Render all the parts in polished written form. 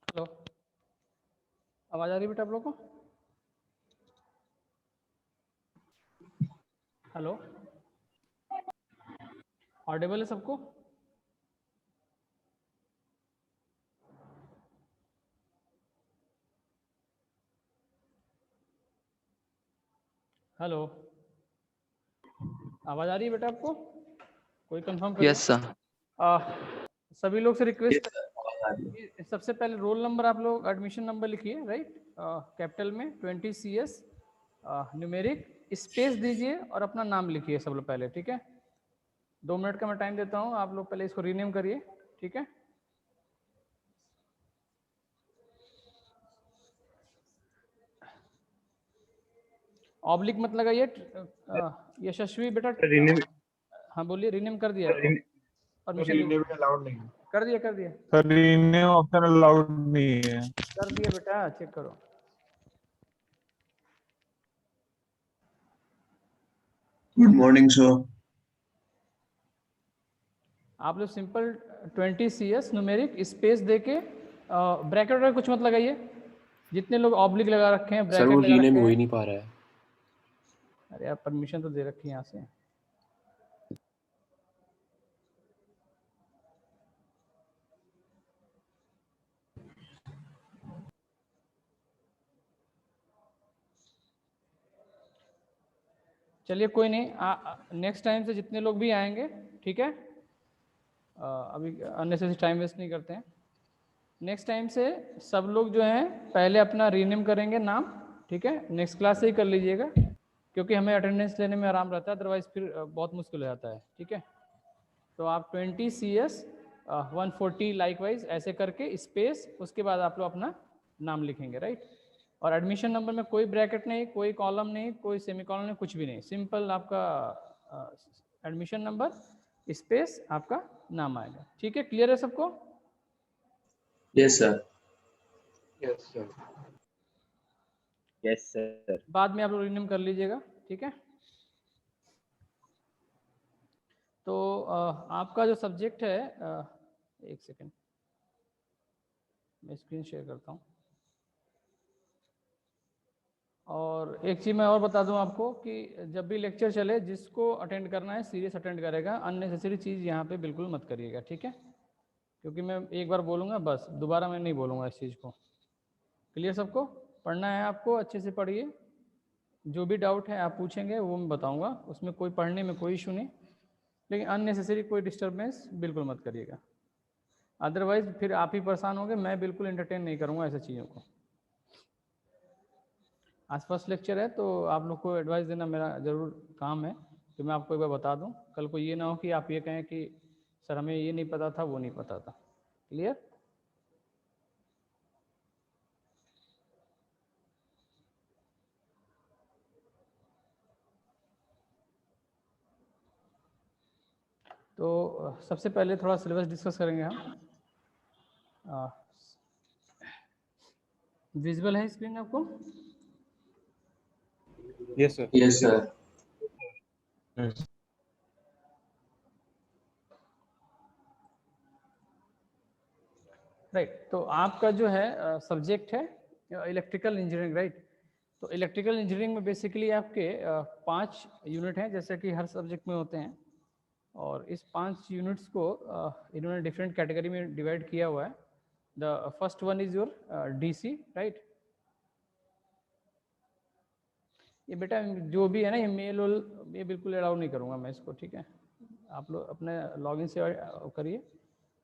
Hello, आवाज आ रही है बेटा आप लोग को? हेलो, ऑडिबल है सबको? हेलो, आवाज आ रही है बेटा आपको? कोई कंफर्म करिए। Yes sir. सभी लोग से रिक्वेस्ट है, सबसे पहले रोल नंबर आप लोग एडमिशन नंबर लिखिए, राइट, कैपिटल में 20 CS न्यूमेरिक स्पेस दीजिए और अपना नाम लिखिए सब लोग पहले, ठीक है? 2 मिनट का मैं टाइम देता हूँ, आप लोग पहले इसको रीनेम करिए, ठीक है? ऑब्लिक मत लगाइए। यशस्वी बेटा, रीनेम हाँ बोलिए, रीनेम कर दिया? परमिशन रीनेम अलाउड नहीं है। कर दिया? कर दिया? सर रीनेम ऑप्शन अलाउड नहीं है। कर दिया बेटा, चेक करो। Good morning sir. आप लोग सिंपल 20 CS न्यूमेरिक स्पेस देके ब्रैकेट वगैरह कुछ मत लगाइए। जितने लोग ऑब्लिक लगा रखे हैं, सर ब्रैकेट वो लगा रीनेम रखे हो हैं, ही नहीं पा रहा है। अरे यार परमिशन तो दे रखी है यहाँ से। चलिए कोई नहीं, नेक्स्ट टाइम से जितने लोग भी आएंगे, ठीक है, अभी अननेसेसरी टाइम वेस्ट नहीं करते हैं। नेक्स्ट टाइम से सब लोग जो हैं पहले अपना रीनेम करेंगे नाम, ठीक है? नेक्स्ट क्लास से ही कर लीजिएगा, क्योंकि हमें अटेंडेंस लेने में आराम रहता है, अदरवाइज फिर बहुत मुश्किल हो जाता है, ठीक है? तो आप 20 CS 140 लाइकवाइज ऐसे करके स्पेस, उसके बाद आप लोग अपना नाम लिखेंगे, राइट? और एडमिशन नंबर में कोई ब्रैकेट नहीं, कोई कॉलम नहीं, कोई सेमीकॉलम नहीं, कुछ भी नहीं, सिंपल आपका एडमिशन नंबर स्पेस आपका नाम आएगा, ठीक है? क्लियर है सबको? Yes sir. Yes sir. Yes sir. बाद में आप लोग रिन्यू कर लीजिएगा, ठीक है? तो आपका जो सब्जेक्ट है, एक सेकेंड मैं स्क्रीन शेयर करता हूँ। और एक चीज़ मैं और बता दूं आपको कि जब भी लेक्चर चले, जिसको अटेंड करना है सीरियस अटेंड करेगा, अननेसेसरी चीज़ यहाँ पे बिल्कुल मत करिएगा, ठीक है? क्योंकि मैं एक बार बोलूँगा बस, दोबारा मैं नहीं बोलूँगा इस चीज़ को। क्लियर सबको? पढ़ना है आपको, अच्छे से पढ़िए, जो भी डाउट है आप पूछेंगे वो मैं बताऊँगा, उसमें कोई पढ़ने में कोई इशू नहीं, लेकिन अननेसेसरी कोई डिस्टर्बेंस बिल्कुल मत करिएगा, अदरवाइज फिर आप ही परेशान होंगे, मैं बिल्कुल एंटरटेन नहीं करूँगा ऐसी चीज़ों को। आज फर्स्ट लेक्चर है तो आप लोग को एडवाइस देना मेरा ज़रूर काम है, तो मैं आपको एक बार बता दूं, कल को ये ना हो कि आप ये कहें कि सर हमें ये नहीं पता था, वो नहीं पता था। क्लियर? तो सबसे पहले थोड़ा सिलेबस डिस्कस करेंगे हम। विजुअल है स्क्रीन आपको? Yes sir. Yes sir. Right, तो आपका जो है सब्जेक्ट है इलेक्ट्रिकल इंजीनियरिंग, राइट? तो इलेक्ट्रिकल इंजीनियरिंग में बेसिकली आपके 5 यूनिट हैं, जैसे कि हर सब्जेक्ट में होते हैं, और इस 5 यूनिट्स को इन्होंने डिफरेंट कैटेगरी में डिवाइड किया हुआ है। The first one is your DC, right? ये बेटा जो भी है ना, ये मेल ये बिल्कुल अलाउ नहीं करूँगा मैं इसको, ठीक है? आप लोग अपने लॉगिन से करिए,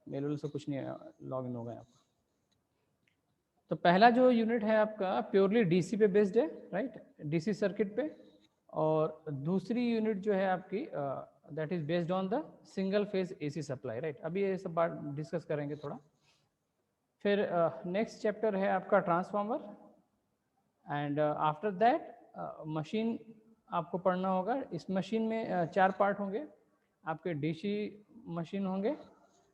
मेल से कुछ नहीं लॉगिन होगा यहाँ पर। तो पहला जो यूनिट है आपका प्योरली DC पे बेस्ड है, राइट? DC सर्किट पे। और दूसरी यूनिट जो है आपकी that is based on the single phase AC supply, right? अभी ये सब बात डिस्कस करेंगे थोड़ा। फिर नेक्स्ट चैप्टर है आपका transformer, and after that machine आपको पढ़ना होगा। इस मशीन में 4 पार्ट होंगे आपके, DC मशीन होंगे,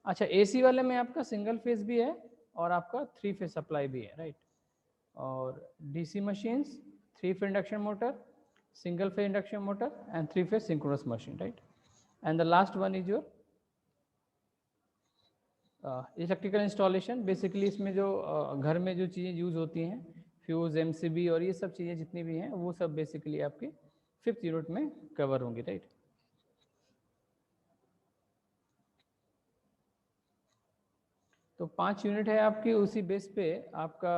अच्छा AC वाले में आपका सिंगल फेज भी है और आपका 3 फेज सप्लाई भी है, राइट? और DC machines, 3 phase induction motor, single phase induction motor and 3 phase synchronous machine, right? And the last one is your electrical installation basically इसमें जो घर में जो चीज़ें यूज़ होती हैं, फ्यूज़, एमसीबी और ये सब चीज़ें जितनी भी हैं वो सब बेसिकली आपके 5th यूनिट में कवर होंगी, राइट। तो 5 यूनिट है आपकी, उसी बेस पे आपका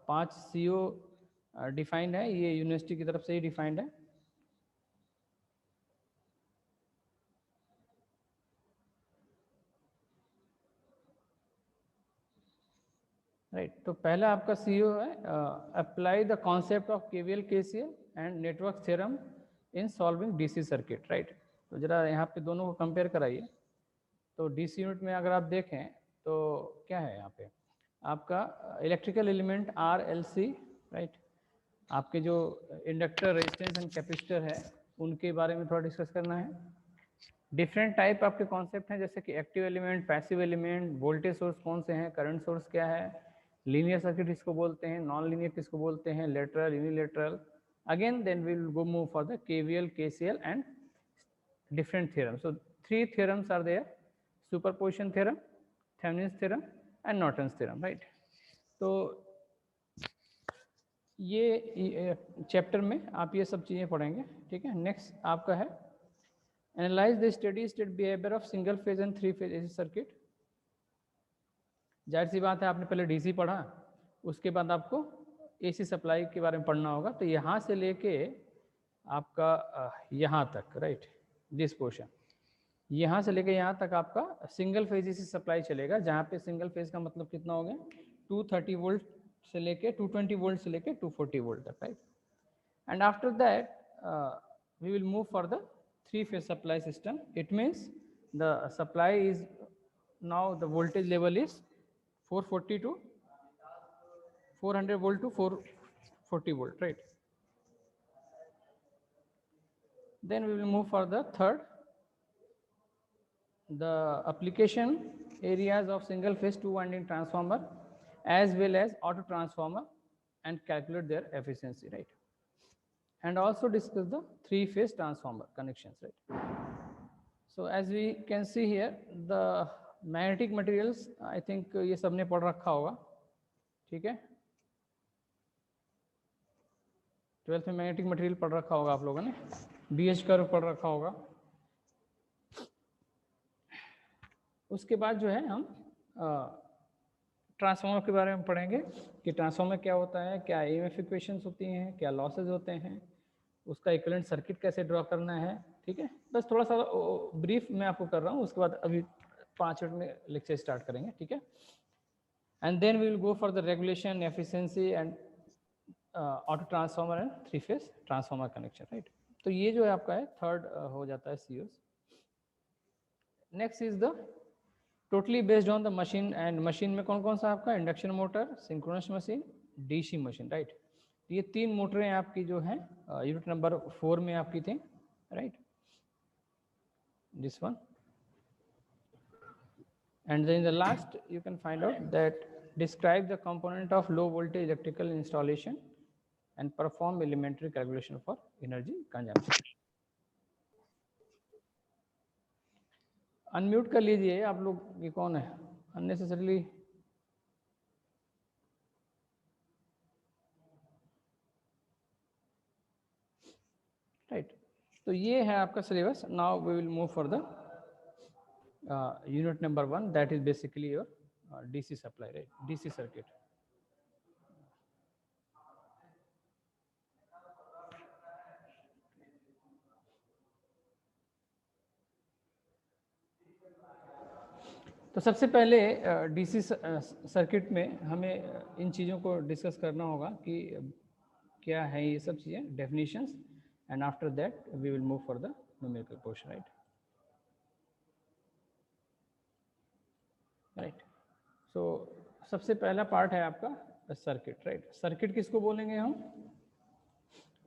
5 CO डिफाइंड है, ये यूनिवर्सिटी की तरफ से ही डिफाइंड है। राइट तो पहला आपका CO है apply the concept of KVL KCL and network theorem in solving DC circuit, right. तो जरा यहाँ पे दोनों को कंपेयर कराइए। तो DC यूनिट में अगर आप देखें तो क्या है यहाँ पे आपका इलेक्ट्रिकल एलिमेंट RLC, राइट। आपके जो इंडक्टर, रेजिस्टेंस एंड कैपेसिटर है उनके बारे में थोड़ा डिस्कस करना है। डिफरेंट टाइप आपके कॉन्सेप्ट हैं, जैसे कि active element, passive element, voltage source कौन से हैं, करंट सोर्स क्या है, लीनियर सर्किट किसको बोलते हैं, नॉन लीनियर किसको बोलते हैं, lateral, unilateral. Again then we will go move for the KVL KCL and different theorems. So 3 theorems are there: superposition theorem, Thevenin's theorem and Norton's theorem, right? तो ये chapter में आप ये सब चीज़ें पढ़ेंगे, ठीक है। नेक्स्ट आपका है analyse the steady state behaviour of single phase and 3 phase AC circuit. जाहिर सी बात है आपने पहले DC पढ़ा, उसके बाद आपको AC सप्लाई के बारे में पढ़ना होगा। तो यहाँ से लेके आपका यहाँ तक, राइट, दिस पोर्शन, यहाँ से लेके यहाँ तक आपका सिंगल फेज AC सप्लाई चलेगा, जहाँ पे सिंगल फेज का मतलब कितना हो गया, 230 वोल्ट से लेके 220 वोल्ट से लेके 240 वोल्ट तक, right. And after that we will move for the 3 phase supply system. It means the supply is now the voltage level is 440 to 400 volt to 440 volt, right? Then we will move for the third, the application areas of single phase 2 winding transformer as well as auto transformer and calculate their efficiency, right? And also discuss the 3 phase transformer connections, right? So as we can see here, the magnetic materials, I think ये सबने पढ़ रखा होगा, ठीक है। 12th में magnetic material पढ़ रखा होगा आप लोगों ने, BH कर्व पढ़ रखा होगा। उसके बाद जो है हम ट्रांसफार्मर के बारे में पढ़ेंगे कि ट्रांसफार्मर क्या होता है, क्या EMF इक्वेशंस होती हैं, क्या लॉसेज होते हैं, उसका इक्विवेलेंट सर्किट कैसे ड्रॉ करना है, ठीक है। बस थोड़ा सा ब्रीफ मैं आपको कर रहा हूँ, उसके बाद अभी 5 मिनट में लेक्चर स्टार्ट करेंगे, ठीक है। And then we will go for the regulation, efficiency and auto transformer and 3 phase transformer connection, right. तो ये जो है आपका है थर्ड हो जाता है COs। Next is the totally based on the machine, and machine में कौन कौन सा आपका induction motor, synchronous machine, DC machine, right. ये 3 मोटरें आपकी जो हैं यूनिट नंबर 4 में आपकी थी, right, this one. And then in the last you can find out that describe the component of low voltage electrical installation and perform elementary calculation for energy consumption. Unmute कर लीजिए आप लोग, ये कौन है अननेसेसरली, राइट। तो ये है आपका syllabus. Now we will move for the unit number 1, that is basically your DC supply, right, DC circuit. तो सबसे पहले DC सर्किट में हमें इन चीज़ों को डिस्कस करना होगा कि क्या है ये सब चीज़ें, definitions, and after that we will move for the numerical portion, right, right. So सबसे पहला पार्ट है आपका सर्किट, राइट। सर्किट किसको बोलेंगे हम,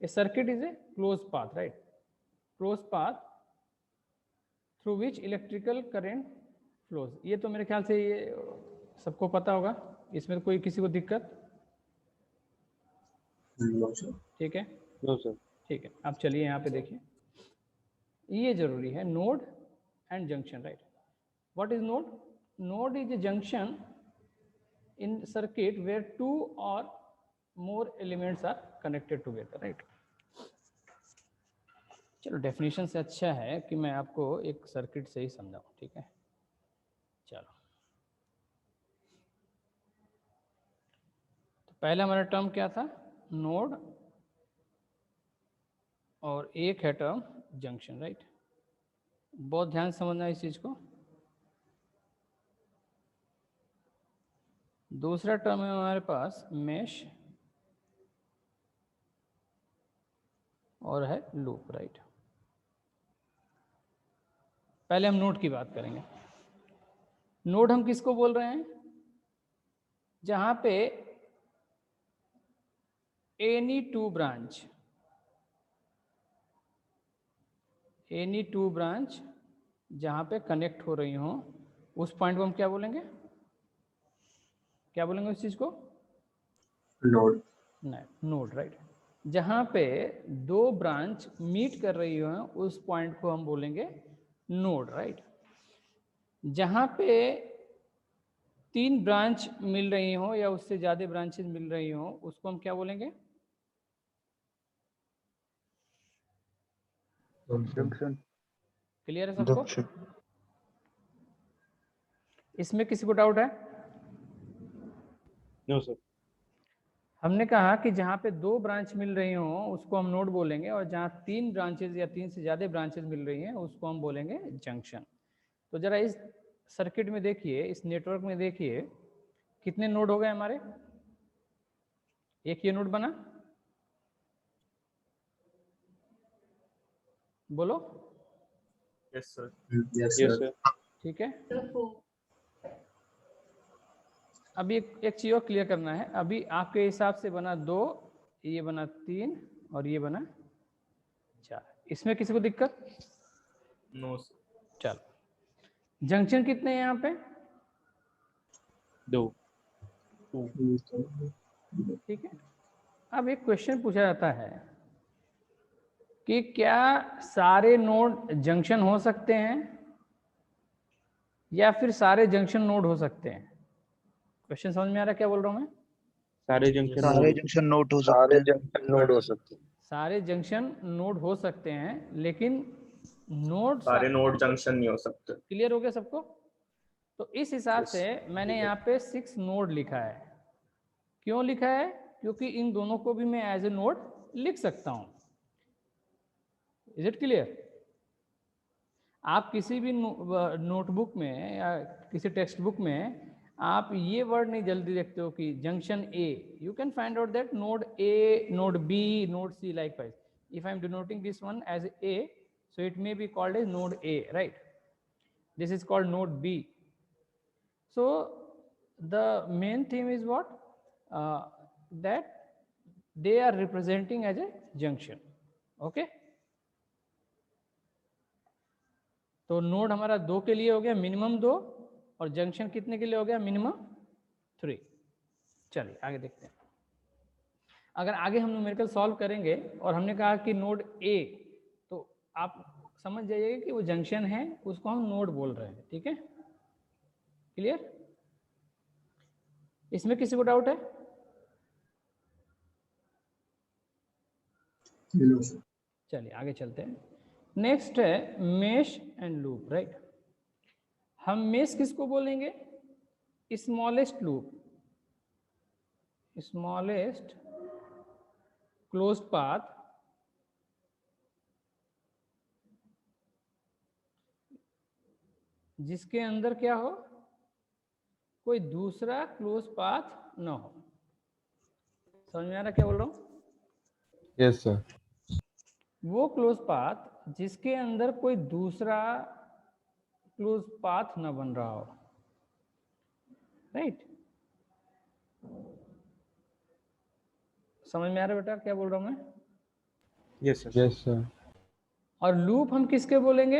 a circuit is a close path, right, close path through which electrical current flows. ये तो मेरे ख्याल से ये सबको पता होगा, इसमें कोई किसी को दिक्कत, ठीक है, नो सर, ठीक है। अब चलिए यहाँ पे देखिए, ये जरूरी है, node and junction, right. What is node, node is a junction in circuit where two or more elements are connected together, right? चलो डेफिनेशन से अच्छा है कि मैं आपको एक सर्किट से ही समझाऊं, ठीक है? चलो, तो पहला हमारा टर्म क्या था? नोड, और एक है टर्म जंक्शन, राइट? बहुत ध्यान समझना इस चीज को। दूसरा टर्म है हमारे पास मेश और है लूप, राइट? पहले हम नोड की बात करेंगे। नोड हम किसको बोल रहे हैं? जहां पे एनी टू ब्रांच जहां पे कनेक्ट हो रही हो, उस पॉइंट को हम क्या बोलेंगे? क्या बोलेंगे उस चीज को? Node. नहीं, नोड, राइट? जहां पे दो ब्रांच मीट कर रही हो, उस पॉइंट को हम बोलेंगे नोड, राइट? जहां पे तीन ब्रांच मिल रही हो या उससे ज्यादा ब्रांचेस मिल रही हो, उसको हम क्या बोलेंगे? Junction. क्लियर है सबको? इसमें किसी को डाउट है? No, sir. हमने कहा कि जहाँ पे दो ब्रांच मिल रही हो उसको हम नोड बोलेंगे, और जहाँ तीन ब्रांचेज या तीन से ज़्यादा ब्रांचेज मिल रही हैं उसको हम बोलेंगे जंक्शन। तो जरा इस सर्किट में देखिए, इस नेटवर्क में देखिए, कितने नोड हो गए हमारे? एक ये नोड बना, बोलो। Yes, sir. Yes, Yes, sir. sir. ठीक है, अभी एक चीज और क्लियर करना है। अभी आपके हिसाब से बना दो, ये बना तीन, और ये बना चार। इसमें किसी को दिक्कत? No, sir. चलो, जंक्शन कितने हैं यहाँ पे? दो. ठीक है, अब एक क्वेश्चन पूछा जाता है कि क्या सारे नोड जंक्शन हो सकते हैं या फिर सारे जंक्शन नोड हो सकते हैं? क्वेश्चन समझ में आ रहा है क्या बोल रहा हूँ मैं? सारे जंक्शन सारे जंक्शन नोट हो सकते हैं। जंक्शन नोड हो सकते हैं। सारे जंक्शन नोड हो सकते हैं, लेकिन नोड सारे नोड जंक्शन नहीं हो सकते। क्लियर हो गया सबको? तो इस हिसाब से मैंने यहाँ पे 6 नोड लिखा है। क्यों लिखा है? क्योंकि इन दोनों को भी मैं एज ए नोड लिख सकता हूँ। Is it clear? आप किसी भी नोटबुक में या किसी टेक्स्ट बुक में आप ये वर्ड नहीं जल्दी देखते हो कि junction A. You can find out that node A, node B, node C, likewise. If I am denoting this one as A, so it may be called as node A, right? This is called node B. So the main theme is what? That they are representing as a junction. Okay? तो node हमारा 2 के लिए हो गया minimum 2, और junction कितने के लिए हो गया? मिनिमम 3। चलिए आगे देखते हैं। अगर आगे हम न्यूमेरिकल सॉल्व करेंगे और हमने कहा कि नोड ए, तो आप समझ जाइएगा कि वो जंक्शन है, उसको हम नोड बोल रहे हैं। ठीक है, क्लियर? इसमें किसी को डाउट है? चलिए आगे चलते हैं। नेक्स्ट है मेश एंड लूप, राइट? हम मेश किसको बोलेंगे? Smallest loop, smallest closed path जिसके अंदर क्या हो? कोई दूसरा क्लोज पाथ ना हो। समझ में आ रहा क्या बोल रहा हूं? Yes, sir. वो क्लोज पाथ जिसके अंदर कोई दूसरा क्लोज पाथ ना बन रहा हो, राइट? समझ में आ रहा है बेटा क्या बोल रहा हूं मैं? Yes, sir. Yes, sir. और लूप हम किसके बोलेंगे?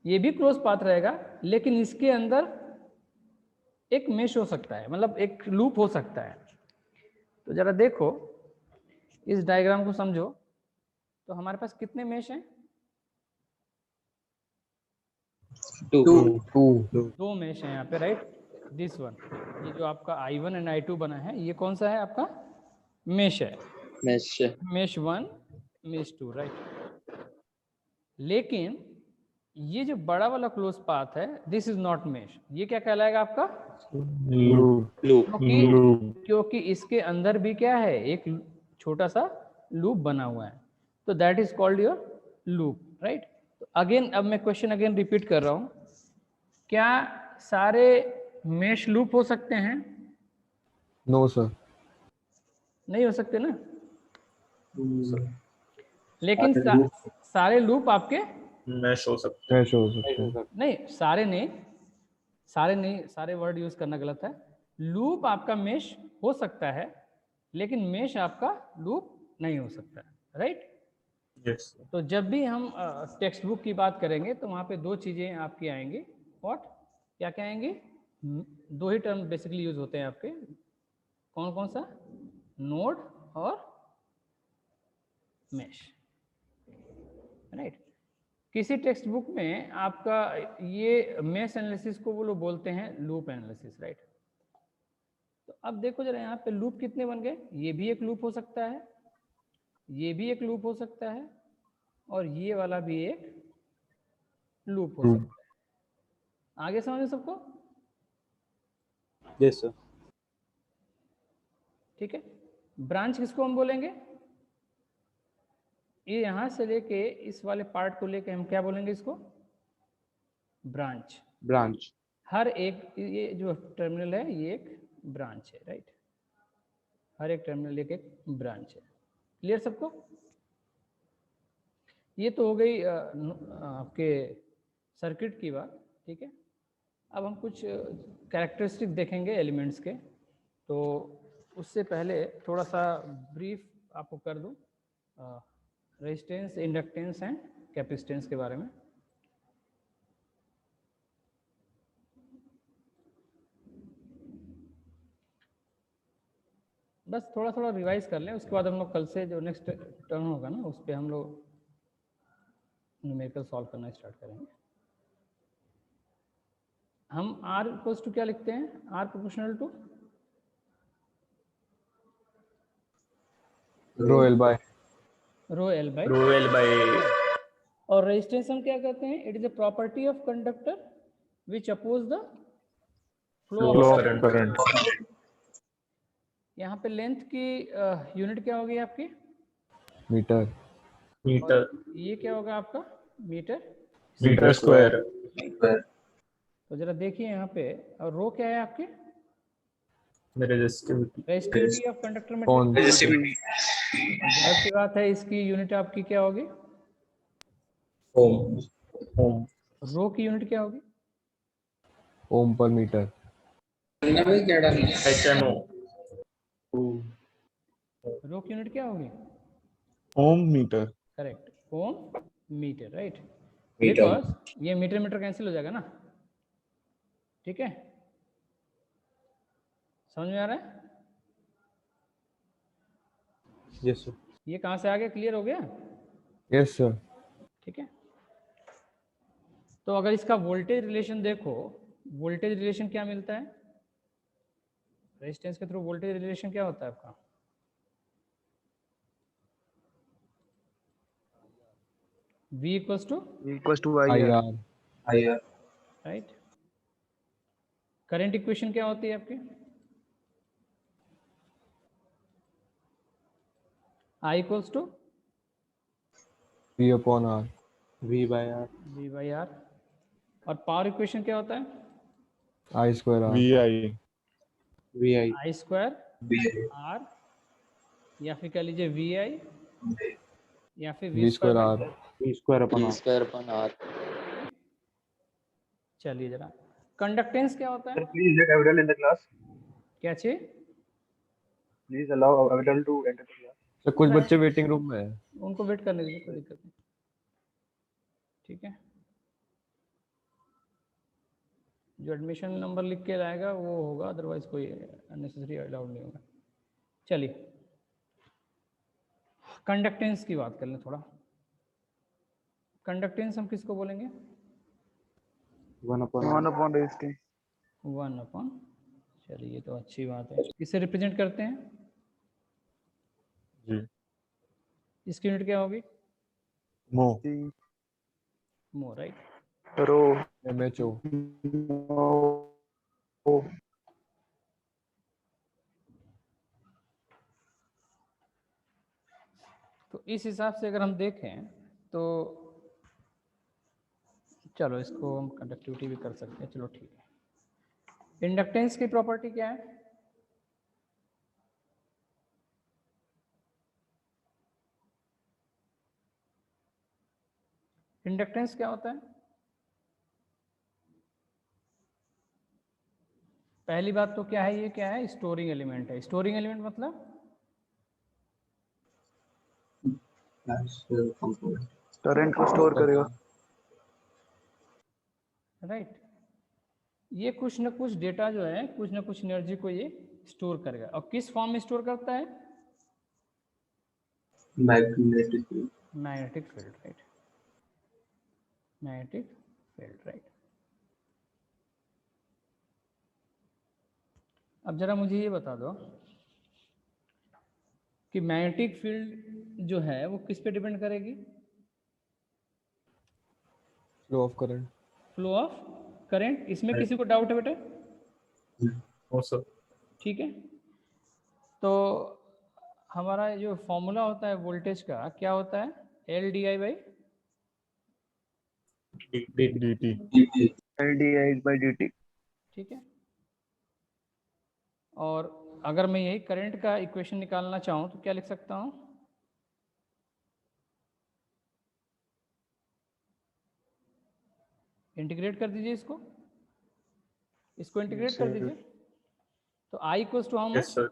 ये भी क्लोज पाथ रहेगा, लेकिन इसके अंदर एक मेश हो सकता है, मतलब एक लूप हो सकता है। तो जरा देखो, इस डायग्राम को समझो। तो हमारे पास कितने मेश हैं? Two. दो मेश है यहाँ पे, राइट। दिस वन, ये जो आपका I1 एंड I2 बना है, ये कौन सा है आपका? मेश है, mesh, मेश 1, मेश 2, राइट। लेकिन ये जो बड़ा वाला क्लोज पाथ है, दिस इज नॉट मेश, ये क्या कहलाएगा आपका? loop, क्योंकि इसके अंदर भी क्या है, एक छोटा सा लूप बना हुआ है, तो that is called your loop, right. तो अगेन, अब मैं क्वेश्चन अगेन रिपीट कर रहा हूं, क्या सारे मेश लूप हो सकते हैं? No sir. नहीं हो सकते ना। लेकिन सारे लूप आपके mesh हो सकते कैश हो सकते हैं। नहीं, सारे नहीं, सारे वर्ड यूज करना गलत है। लूप आपका मेश हो सकता है, लेकिन मेश आपका लूप नहीं हो सकता है, राइट। हैं। Yes, sir. तो जब भी हम टेक्स्ट बुक की बात करेंगे तो वहाँ पे दो चीज़ें आपकी आएंगी। व्हाट, क्या क्या आएंगी? दो ही टर्म बेसिकली यूज होते हैं आपके, कौन कौन सा? नोड और मेश, राइट। किसी टेक्स्ट बुक में आपका ये मेश एनालिसिस को वो लोग बोलते हैं लूप एनालिसिस, राइट। तो अब देखो जरा यहाँ पे लूप कितने बन गए। ये भी एक लूप हो सकता है, ये भी एक लूप हो सकता है, और ये वाला भी एक लूप हो सकता है। आगे समझे सबको? Yes sir. ठीक है। ब्रांच किसको हम बोलेंगे? ये यहां से लेके इस वाले पार्ट को लेके हम क्या बोलेंगे इसको? ब्रांच। ब्रांच। हर एक, ये जो टर्मिनल है ये एक ब्रांच है, राइट। हर एक टर्मिनल एक ब्रांच है। क्लियर सबको? ये तो हो गई आपके सर्किट की बात, ठीक है। अब हम कुछ कैरेक्टरिस्टिक देखेंगे एलिमेंट्स के, तो उससे पहले थोड़ा सा ब्रीफ आपको कर दूं रेजिस्टेंस, इंडक्टेंस एंड कैपेसिटेंस के बारे में। बस थोड़ा थोड़ा रिवाइज कर लें, उसके बाद हम लोग कल से जो नेक्स्ट टर्न होगा ना, उस पर हम लोग न्यूमेरिकल सॉल्व करना स्टार्ट करेंगे। हम R इक्वल्स टू क्या लिखते हैं? R proportional to rho L by rho L by. Rho L by और रेजिस्टेंस हम क्या कहते हैं? It is a property of conductor which oppose the flow flow of of current. यहाँ पे लेंथ की यूनिट क्या होगी आपकी? मीटर। Meter, ये क्या होगा आपका? मीटर। meter square, तो जरा देखिए यहाँ पे, और रो क्या है आपके? resistivity, रेजिस्टिविटी ऑफ कंडक्टर में। कौन? जाहिर सी बात है इसकी यूनिट आपकी क्या होगी? ohm, रो की यूनिट क्या होगी? ओम पर मीटर। HMO, रो की यूनिट क्या होगी? Ohm meter. Correct, ohm meter, right. Meter. Because ये मीटर मीटर कैंसिल हो जाएगा ना, ठीक है। समझ में आ रहा है? Yes sir. ये कहाँ से आ गया? क्लियर हो गया? Yes sir. ठीक है। तो अगर इसका वोल्टेज रिलेशन देखो, वोल्टेज रिलेशन क्या मिलता है? रेजिस्टेंस के थ्रू वोल्टेज रिलेशन क्या होता है आपका? V equals to I R. Right. Current equation क्या होती है आपकी? I equals to V upon R. V by R. V by R. और पावर इक्वेशन क्या होता है? I square R. V I. V I. I square R, या फिर कह लीजिए वी आई, या फिर V square R. V square upon R. चलिए जरा, कंडक्टेंस क्या होता है? Please let Avidal in the class. क्या चाहिए? Please allow Avidal to enter the class. Sir कुछ बच्चे वेटिंग रूम में हैं। उनको वेट करने दीजिए, कोई दिक्कत नहीं, ठीक है। जो एडमिशन नंबर लिख के लाएगा वो होगा, अदरवाइज कोई अननेसेसरी अलाउड नहीं होगा। चलिए कंडक्टेंस की बात कर लें थोड़ा। कंडक्टेंस हम किसको बोलेंगे? 1 upon 1 upon raised t. 1 upon, चलिए ये तो अच्छी बात है। किसे रिप्रेजेंट करते हैं? जी इसकी यूनिट क्या होगी? मो T मो, राइट। rho MHO O तो इस हिसाब से अगर हम देखें तो चलो इसको हम कंडक्टिविटी भी कर सकते हैं, चलो ठीक है। इंडक्टेंस की प्रॉपर्टी क्या है? इंडक्टेंस क्या होता है? पहली बात तो क्या है, ये क्या है? स्टोरिंग एलिमेंट है। स्टोरिंग एलिमेंट मतलब करंट को स्टोर करेगा। राइट। ये कुछ ना कुछ डेटा जो है, कुछ ना कुछ एनर्जी को ये स्टोर करेगा। और किस फॉर्म में स्टोर करता है? Magnetic field, right. Magnetic field, right. अब जरा मुझे ये बता दो कि मैग्नेटिक फील्ड जो है वो किस पे डिपेंड करेगी? Flow of current flow of current. इसमें किसी को डाउट है बेटा? No sir. ठीक है। तो हमारा जो फॉर्मूला होता है वोल्टेज का क्या होता है? L D I by dt LdI/dt। ठीक है। और अगर मैं यही करंट का इक्वेशन निकालना चाहूँ तो क्या लिख सकता हूँ? इंटीग्रेट कर दीजिए इसको इंटीग्रेट कर दीजिए। तो I equals to how yes much? Sir.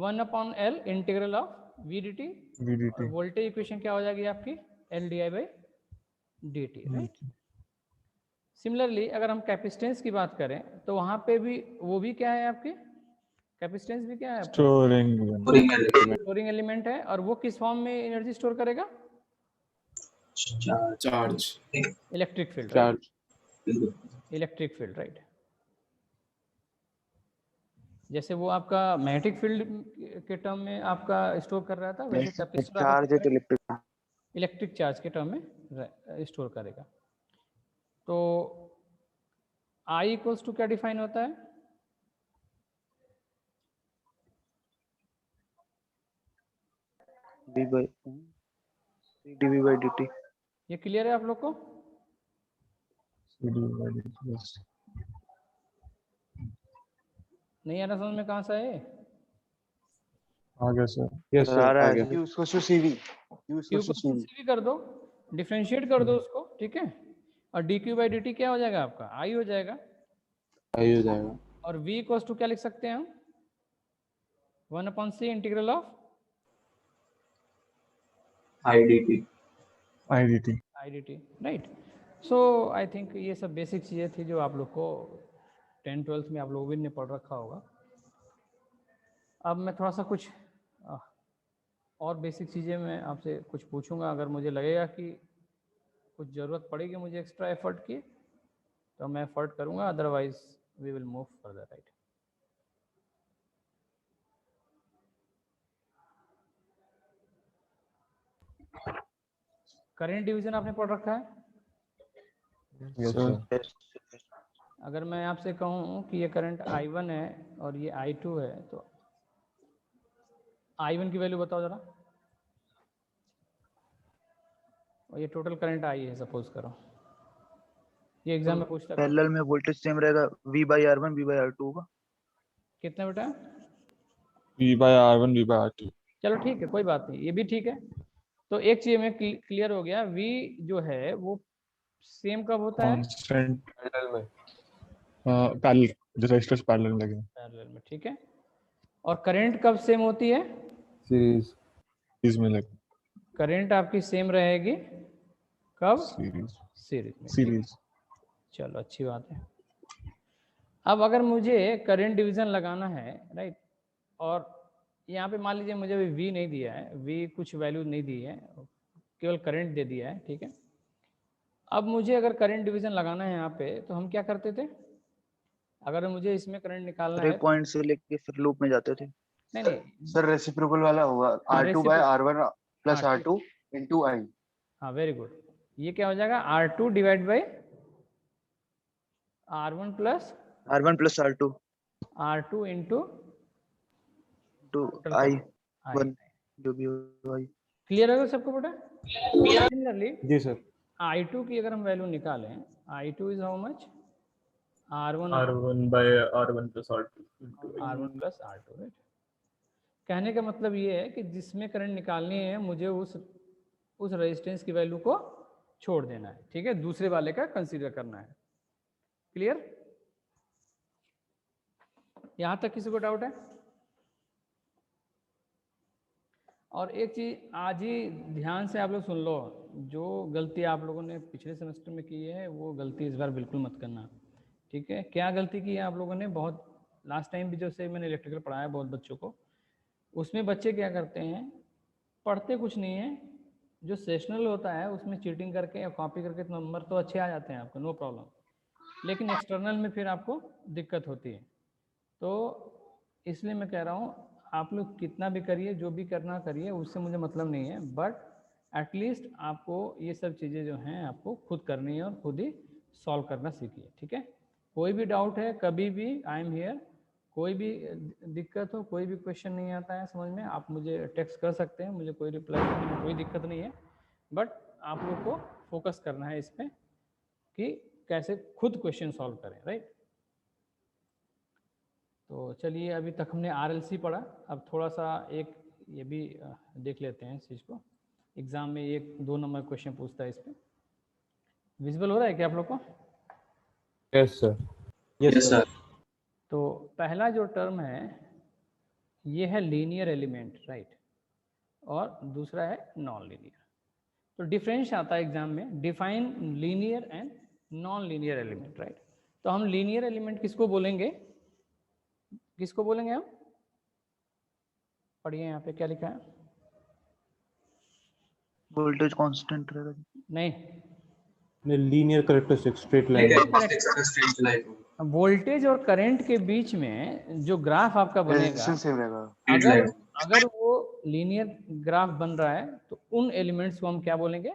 1 upon L integral of V D T. और vdt वोल्टेज इक्वेशन क्या हो जाएगी आपकी? L D I by D T, right. Similarly अगर हम कैपेसिटेंस की बात करें तो वहाँ पे भी वो भी क्या है आपके? कैपेसिटेंस भी क्या है आपका? storing स्टोरिंग एलिमेंट है। और वो किस फॉर्म में एनर्जी स्टोर करेगा? Charge. Electric field, right. Electric field, right. जैसे वो आपका मैग्नेटिक फील्ड के टर्म में आपका स्टोर कर रहा था, वैसे कैपेसिटर चार्ज है तो इलेक्ट्रिक। इलेक्ट्रिक चार्ज के टर्म में स्टोर करेगा। तो आई इक्वल्स टू क्या डिफाइन होता है? d by dV/dt। ये क्लियर है आप लोग को? yes नहीं आ रहा समझ में? कहाँ से है? आ गया सर यस आ सर रहा आ है गया q उसको CV क्यू को सी कर दो, डिफ्रेंशिएट कर दो उसको, ठीक है। और D Q by D T क्या हो जाएगा आपका? आई हो जाएगा। आई हो जाएगा और v इक्वल्स टू क्या लिख सकते हैं हम? 1 upon C integral of IDT I D T, right. So I think ये सब बेसिक चीज़ें थी जो आप लोग को 10th-12th में आप लोगों ने पढ़ रखा होगा। अब मैं थोड़ा सा कुछ और बेसिक चीज़ें मैं आपसे कुछ पूछूंगा। अगर मुझे लगेगा कि कुछ ज़रूरत पड़ेगी मुझे एक्स्ट्रा एफर्ट की तो मैं एफर्ट करूंगा, otherwise we will move further, right. Current division आपने पढ़ रखा है? यस सर अगर मैं आपसे कहूँ कि ये करंट I1 है और ये I2 है तो I1 की वैल्यू बताओ ज़रा। और ये टोटल करंट I है सपोज करो, ये एग्जाम में पूछता है। पैरेलल में वोल्टेज सेम रहेगा V/R1 V/R2 होगा। कितना बेटा? V/R1 V/R2 चलो ठीक है, कोई बात नहीं, ये भी ठीक है। तो एक चीज में क्लियर हो गया, V जो है वो सेम कब होता है? कांस्टेंट पैरेलल में पैरेलल जो रेजिस्टर्स पैरेलल में लगे पैरेलल में, ठीक है। और करंट कब सेम होती है? सीरीज में लगे करंट आपकी सेम रहेगी कब? सीरीज सीरीज में, ठीक है। सीरीज चलो अच्छी बात है। अब अगर मुझे करंट डिवीजन लगाना है, राइट, और यहाँ पे मान लीजिए मुझे V नहीं दिया है, V कुछ वैल्यू नहीं दी है, केवल करंट दे दिया है, ठीक है। अब मुझे अगर करंट डिवीजन लगाना है यहाँ पे, तो हम क्या करते थे? अगर मुझे इसमें करंट निकालना अरे है, पॉइंट से लेके फिर लूप में जाते थे। नहीं नहीं, सर रेसिप्रोकल वाला होगा, हाँ R2 by R1 हाँ plus R2 into I। हाँ, वेरी गुड। ये क्या हो जाएगा? R2 divide by R1 plus R1 plus R2 R2 into to total I current. 1 जो भी हो I। क्लियर है सबको बेटा? सिमिलरली जी सर। I2 की अगर हम वैल्यू निकालें, I2 is how much? R1 R1 by R1 plus R2 into I। R1 plus R2, right. कहने का मतलब ये है कि जिसमें करंट निकालनी है मुझे उस रेजिस्टेंस की वैल्यू को छोड़ देना है, ठीक है, दूसरे वाले का कंसीडर करना है। क्लियर? यहां तक किसी को डाउट है? और एक चीज आज ही ध्यान से आप लोग सुन लो, जो गलती आप लोगों ने पिछले सेमेस्टर में की है वो गलती इस बार बिल्कुल मत करना, ठीक है? क्या गलती की है आप लोगों ने? बहुत लास्ट टाइम भी जैसे मैंने इलेक्ट्रिकल पढ़ाया बहुत बच्चों को, उसमें बच्चे क्या करते हैं, पढ़ते कुछ नहीं है, जो सेशनल होता है उसमें चीटिंग करके या कॉपी करके नंबर तो अच्छे आ जाते हैं आपको, नो प्रॉब्लम, लेकिन एक्सटर्नल में फिर आपको दिक्कत होती है। तो इसलिए मैं कह रहा हूँ आप लोग कितना भी करिए, जो भी करना करिए, उससे मुझे मतलब नहीं है, बट एटलीस्ट आपको ये सब चीज़ें जो हैं आपको खुद करनी है और खुद ही सॉल्व करना सीखिए, ठीक है? कोई भी डाउट है कभी भी, आई एम हियर, कोई भी दिक्कत हो, कोई भी क्वेश्चन नहीं आता है समझ में, आप मुझे टेक्स्ट कर सकते हैं, मुझे कोई रिप्लाई करने में कोई दिक्कत नहीं है, बट आप लोग को फोकस करना है इस पर कि कैसे खुद क्वेश्चन सॉल्व करें, राइट? तो चलिए, अभी तक हमने RLC पढ़ा, अब थोड़ा सा एक ये भी देख लेते हैं इस चीज़ को। एग्जाम में एक 2 नंबर क्वेश्चन पूछता है इस पर। विजिबल हो रहा है क्या आप लोग को? Yes sir. Yes sir. तो पहला जो टर्म है ये है लीनियर एलिमेंट, राइट, और दूसरा है नॉन लीनियर। तो डिफरेंस आता है एग्जाम में, define linear and non linear element, right. तो हम लीनियर एलिमेंट किसको बोलेंगे? किसको बोलेंगे हम? पढ़िए यहाँ पे क्या लिखा है। वोल्टेज कांस्टेंट रहेगा। नहीं, linear characteristic straight line. Voltage और करंट के बीच में जो ग्राफ आपका बनेगा, रेजिस्टेंस सेम रहेगा। अगर वो लीनियर ग्राफ बन रहा है तो उन एलिमेंट्स को हम क्या बोलेंगे?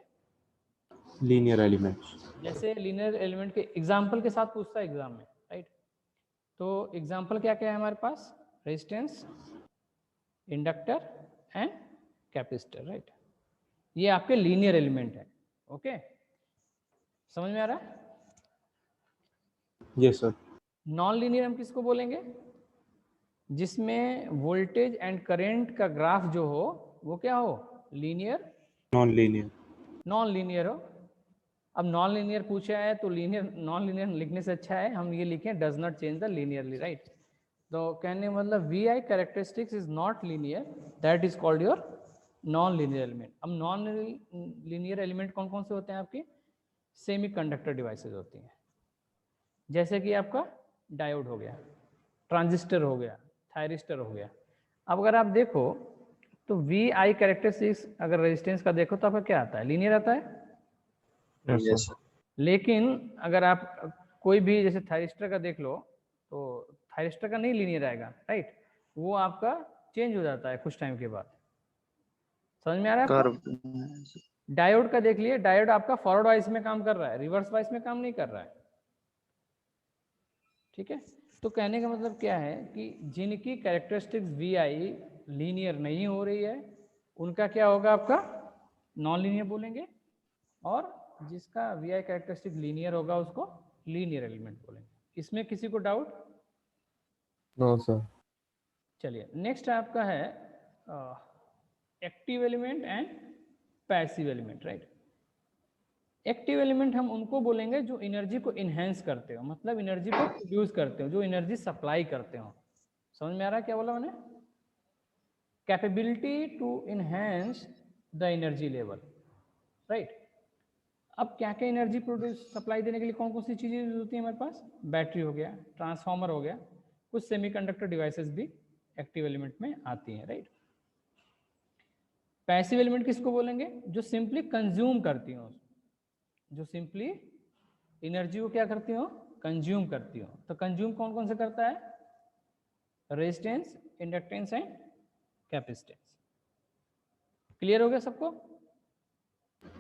Linear elements. जैसे लीनियर एलिमेंट के एग्जाम्पल के साथ पूछता है एग्जाम में, राइट। तो एग्जाम्पल क्या क्या है हमारे पास? Resistance, inductor and capacitor, right. ये आपके लीनियर एलिमेंट है, ओके, समझ में आ रहा है? Yes sir. नॉन लीनियर हम किसको बोलेंगे? जिसमें वोल्टेज एंड करंट का ग्राफ जो हो वो क्या हो? Linear, non linear. Non linear हो। अब नॉन लीनियर पूछा है तो लीनियर नॉन लीनियर लिखने से अच्छा है हम ये लिखें does not change the linearly, right. तो कहने का मतलब V I characteristics is not linear, that is called your non linear element. अब नॉन लीनियर एलिमेंट कौन कौन से होते हैं आपके? सेमी कंडक्टर डिवाइसेज होती हैं, जैसे कि आपका डायोड हो गया, ट्रांजिस्टर हो गया, थायरिस्टर हो गया। अब अगर आप देखो तो वी आई कैरेक्टरिस्टिक्स अगर रेजिस्टेंस का देखो तो आपका क्या आता है? लीनियर आता है। Yes sir. लेकिन अगर आप कोई भी जैसे थायरिस्टर का देख लो तो थायरिस्टर का नहीं लीनियर आएगा, राइट, वो आपका चेंज हो जाता है कुछ टाइम के बाद। समझ में आ रहा है आपको? कर्व। डायोड का देख लिए, डायोड आपका फॉरवर्ड वाइज में काम कर रहा है, रिवर्स वाइज में काम नहीं कर रहा है, ठीक है। तो कहने का मतलब क्या है कि जिनकी कैरेक्टरिस्टिक्स वी आई लीनियर नहीं हो रही है उनका क्या होगा? आपका नॉन लीनियर बोलेंगे, और जिसका वी आई कैरेक्टरिस्टिक लीनियर होगा उसको लीनियर एलिमेंट बोलेंगे। इसमें किसी को डाउट? No sir. चलिए, नेक्स्ट आपका है active element and passive element, right. Active element हम उनको बोलेंगे जो एनर्जी को इनहेंस करते हो, मतलब एनर्जी को प्रोड्यूस करते हो, जो एनर्जी सप्लाई करते हो। समझ में आ रहा है क्या बोला मैंने? Capability to enhance the energy level, right. अब क्या क्या एनर्जी प्रोड्यूस सप्लाई देने के लिए कौन कौन सी चीजें यूज होती है हमारे पास? बैटरी हो गया, ट्रांसफार्मर हो गया, कुछ सेमीकंडक्टर डिवाइसेस भी एक्टिव एलिमेंट में आती हैं, राइट। पैसिव एलिमेंट किसको बोलेंगे? जो सिंपली कंज्यूम करती हो, जो सिंपली एनर्जी को क्या करती हो, कंज्यूम करती हो। तो कंज्यूम कौन कौन से करता है, resistance, inductance and capacitance. Clear हो गया सबको?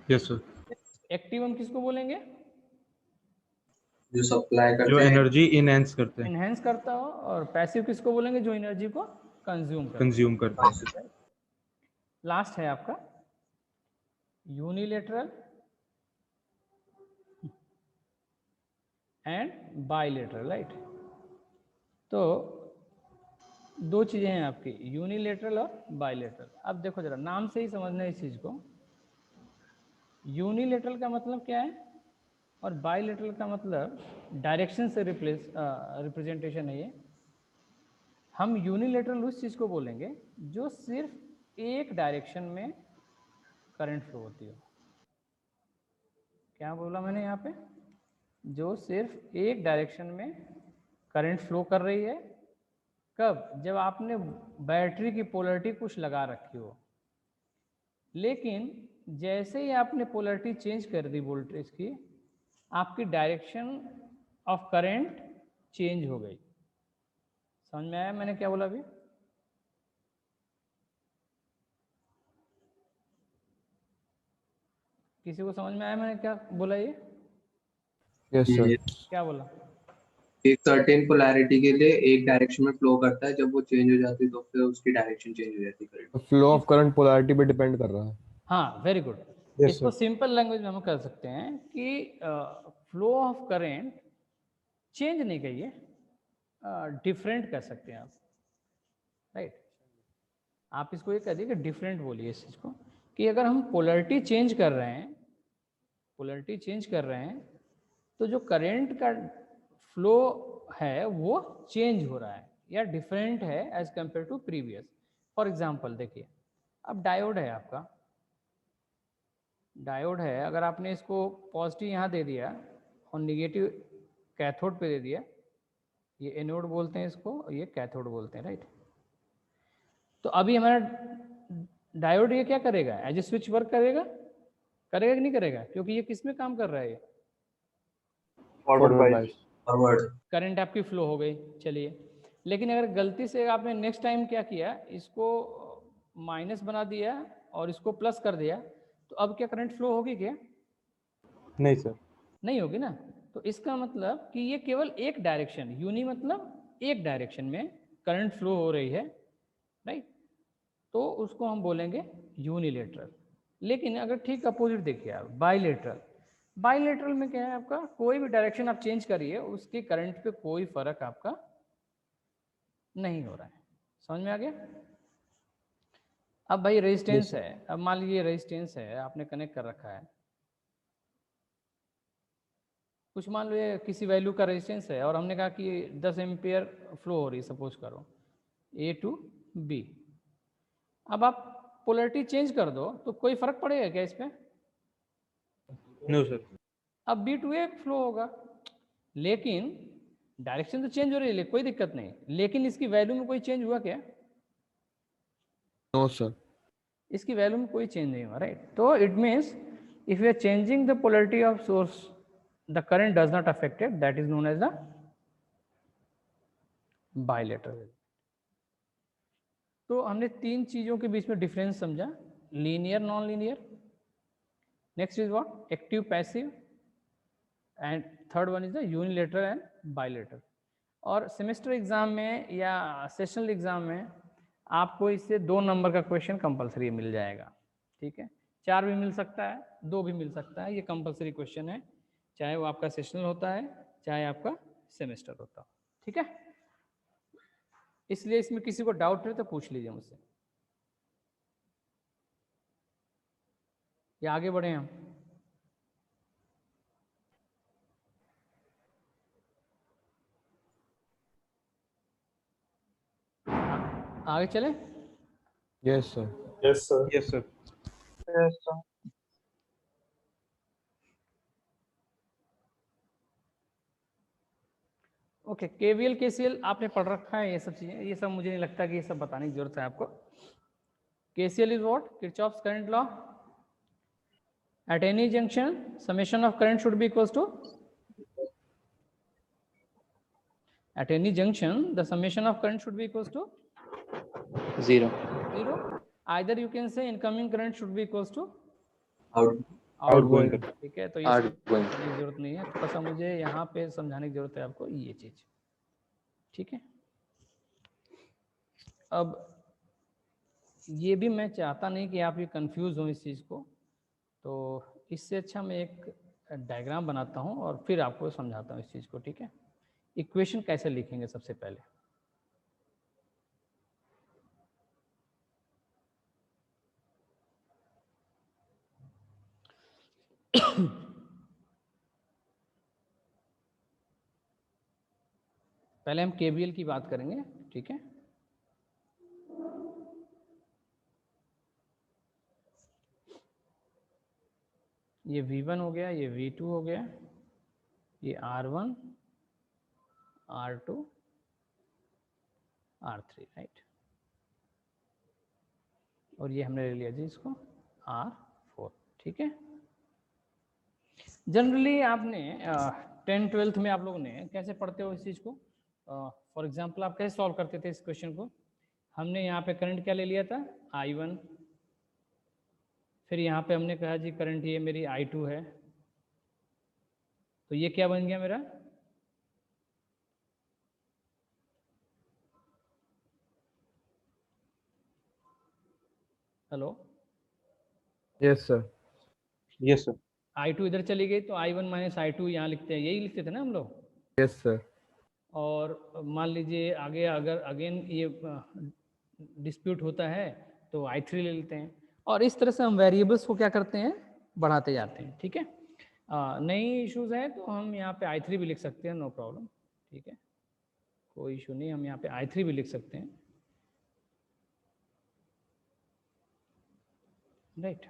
Yes sir. एक्टिव हम किसको बोलेंगे, जो सप्लाई जो करते हैं, एनर्जी इनहेंस करते हैं, एनहेंस करता हो। और पैसिव किसको बोलेंगे, जो एनर्जी को कंज्यूम करता कंज्यूम करते हैं। है। लास्ट है आपका यूनिलेटरल एंड बाइलेटरल, राइट। तो दो चीजें हैं आपकी, यूनिलेटरल और बाइलेटरल। अब देखो जरा नाम से ही समझना है इस चीज को। यूनिलेटरल का मतलब क्या है और बाइलेटरल का मतलब डायरेक्शन से रिप्रेजेंटेशन है ये। हम यूनिलेटरल उस चीज को बोलेंगे जो सिर्फ एक डायरेक्शन में करंट फ्लो होती हो। क्या बोला मैंने यहाँ पे, जो सिर्फ एक डायरेक्शन में करंट फ्लो कर रही है। कब, जब आपने बैटरी की पोलरिटी कुछ लगा रखी हो, लेकिन जैसे ही आपने पोलरिटी चेंज कर दी वोल्टेज की, आपकी डायरेक्शन ऑफ करंट चेंज हो गई। समझ में आया मैंने क्या बोला अभी? किसी को समझ में आया मैंने क्या बोला ये? Yes sir. क्या बोला? एक सर्टेन पोलैरिटी के लिए एक डायरेक्शन में फ्लो करता है, जब वो चेंज हो जाती है तो फिर उसकी डायरेक्शन चेंज हो जाती है current. Flow of current polarity पे डिपेंड कर रहा है। हाँ, वेरी गुड। Yes, इसको sir. सिंपल लैंग्वेज में हम कर सकते हैं कि फ्लो ऑफ करंट चेंज नहीं कहिए, डिफरेंट कर सकते हैं आप, राइट। आप इसको ये कह दिए कि डिफरेंट बोलिए इस चीज़ को, कि अगर हम पोलरिटी चेंज कर रहे हैं, पोलरिटी चेंज कर रहे हैं, तो जो करंट का फ्लो है वो चेंज हो रहा है या डिफरेंट है as compare to previous. For example देखिए, अब डायोड है आपका, डायोड है, अगर आपने इसको पॉजिटिव यहाँ दे दिया और निगेटिव कैथोड पे दे दिया, ये एनोड बोलते हैं इसको और ये कैथोड बोलते हैं, राइट। तो अभी हमारा डायोड ये क्या करेगा, एज ए स्विच वर्क करेगा, करेगा कि नहीं करेगा? क्योंकि ये किस में काम कर रहा है, ये फॉरवर्ड बाइस। फॉरवर्ड। करंट आपकी फ्लो हो गई, चलिए। लेकिन अगर गलती से आपने नेक्स्ट टाइम क्या किया, इसको माइनस बना दिया और इसको प्लस कर दिया, तो अब क्या करंट फ्लो होगी क्या? नहीं सर। नहीं होगी ना। तो इसका मतलब कि ये केवल एक डायरेक्शन, यूनि मतलब एक डायरेक्शन में करंट फ्लो हो रही है, राइट। तो उसको हम बोलेंगे यूनिलेटरल। लेकिन अगर ठीक अपोजिट देखिए आप, बाइलेटरल। बाइलेटरल में क्या है आपका, कोई भी डायरेक्शन आप चेंज करिए, उसके करंट पे कोई फर्क आपका नहीं हो रहा है। समझ में आ गया? अब भाई रेजिस्टेंस है, अब मान लीजिए रेजिस्टेंस है, आपने कनेक्ट कर रखा है, कुछ मान लो ये किसी वैल्यू का रेजिस्टेंस है और हमने कहा कि 10 एम्पियर फ्लो हो रही है, सपोज करो ए टू बी। अब आप पोलरिटी चेंज कर दो तो कोई फर्क पड़ेगा क्या इस पे? No sir. अब बी टू ए फ्लो होगा, लेकिन डायरेक्शन तो चेंज हो रही है, कोई दिक्कत नहीं, लेकिन इसकी वैल्यू में कोई चेंज हुआ क्या? No sir. इसकी वैल्यू में कोई चेंज नहीं हुआ, राइट। तो it means if you are changing the polarity of source, the current does not affect it, that is known as the bilateral. तो हमने तीन चीजों के बीच में डिफरेंस समझा, linear, non linear, next is what, active, passive, and third one is the unilateral and bilateral. और semester exam में या सेशनल एग्जाम में आपको इससे 2 नंबर का क्वेश्चन कंपलसरी मिल जाएगा, ठीक है। 4 भी मिल सकता है, 2 भी मिल सकता है, ये कंपलसरी क्वेश्चन है, चाहे वो आपका सेशनल होता है चाहे आपका सेमेस्टर होता हो, ठीक है। इसलिए इसमें किसी को डाउट है तो पूछ लीजिए मुझसे, या आगे बढ़े हम? आगे चले? Yes sir. Yes, sir. Yes sir. Yes, sir. Okay, KVL KCL आपने पढ़ रखा है, ये सब चीजें, ये सब मुझे नहीं लगता कि ये सब बताने की जरूरत है आपको। KCL is what, Kirchhoff's current law, At any junction, summation of current should be equals to, at any junction, the summation of current should be equals to 0. 0. Either you can say incoming current should be equals to out outgoing, ठीक है। तो ये सब Outgoing. करने की जरूरत नहीं है, थोड़ा सा मुझे यहाँ पे समझाने की जरूरत है आपको ये चीज, ठीक है। अब ये भी मैं चाहता नहीं कि आप ये कंफ्यूज हो इस चीज को, तो इससे अच्छा मैं एक डायग्राम बनाता हूँ और फिर आपको समझाता हूँ इस चीज को, ठीक है। इक्वेशन कैसे लिखेंगे सबसे पहले, पहले हम केवीएल की बात करेंगे, ठीक है। ये V1 हो गया, ये V2 हो गया, ये R1, R2, R3, राइट। और ये हमने ले लिया जी इसको R4, ठीक है। जनरली आपने 10th-12th में आप लोगों ने कैसे पढ़ते हो इस चीज़ को, फॉर एग्जांपल आप कैसे सॉल्व करते थे इस क्वेश्चन को। हमने यहाँ पे करंट क्या ले लिया था, I1, फिर यहाँ पे हमने कहा जी करंट ये मेरी I2 है, तो ये क्या बन गया मेरा, hello, Yes, sir. Yes, sir. I2 इधर चली गई तो I1 माइनस I2 यहाँ लिखते हैं, यही लिखते थे ना हम लोग। Yes, sir. और मान लीजिए आगे अगर अगेन ये डिस्प्यूट होता है तो I3 ले लेते हैं, और इस तरह से हम वेरिएबल्स को क्या करते हैं, बढ़ाते जाते हैं, ठीक है। नई इश्यूज है तो हम यहाँ पे I3 भी लिख सकते हैं, नो प्रॉब्लम, ठीक है, कोई इशू नहीं, हम यहाँ पे I3 भी लिख सकते हैं, राइट।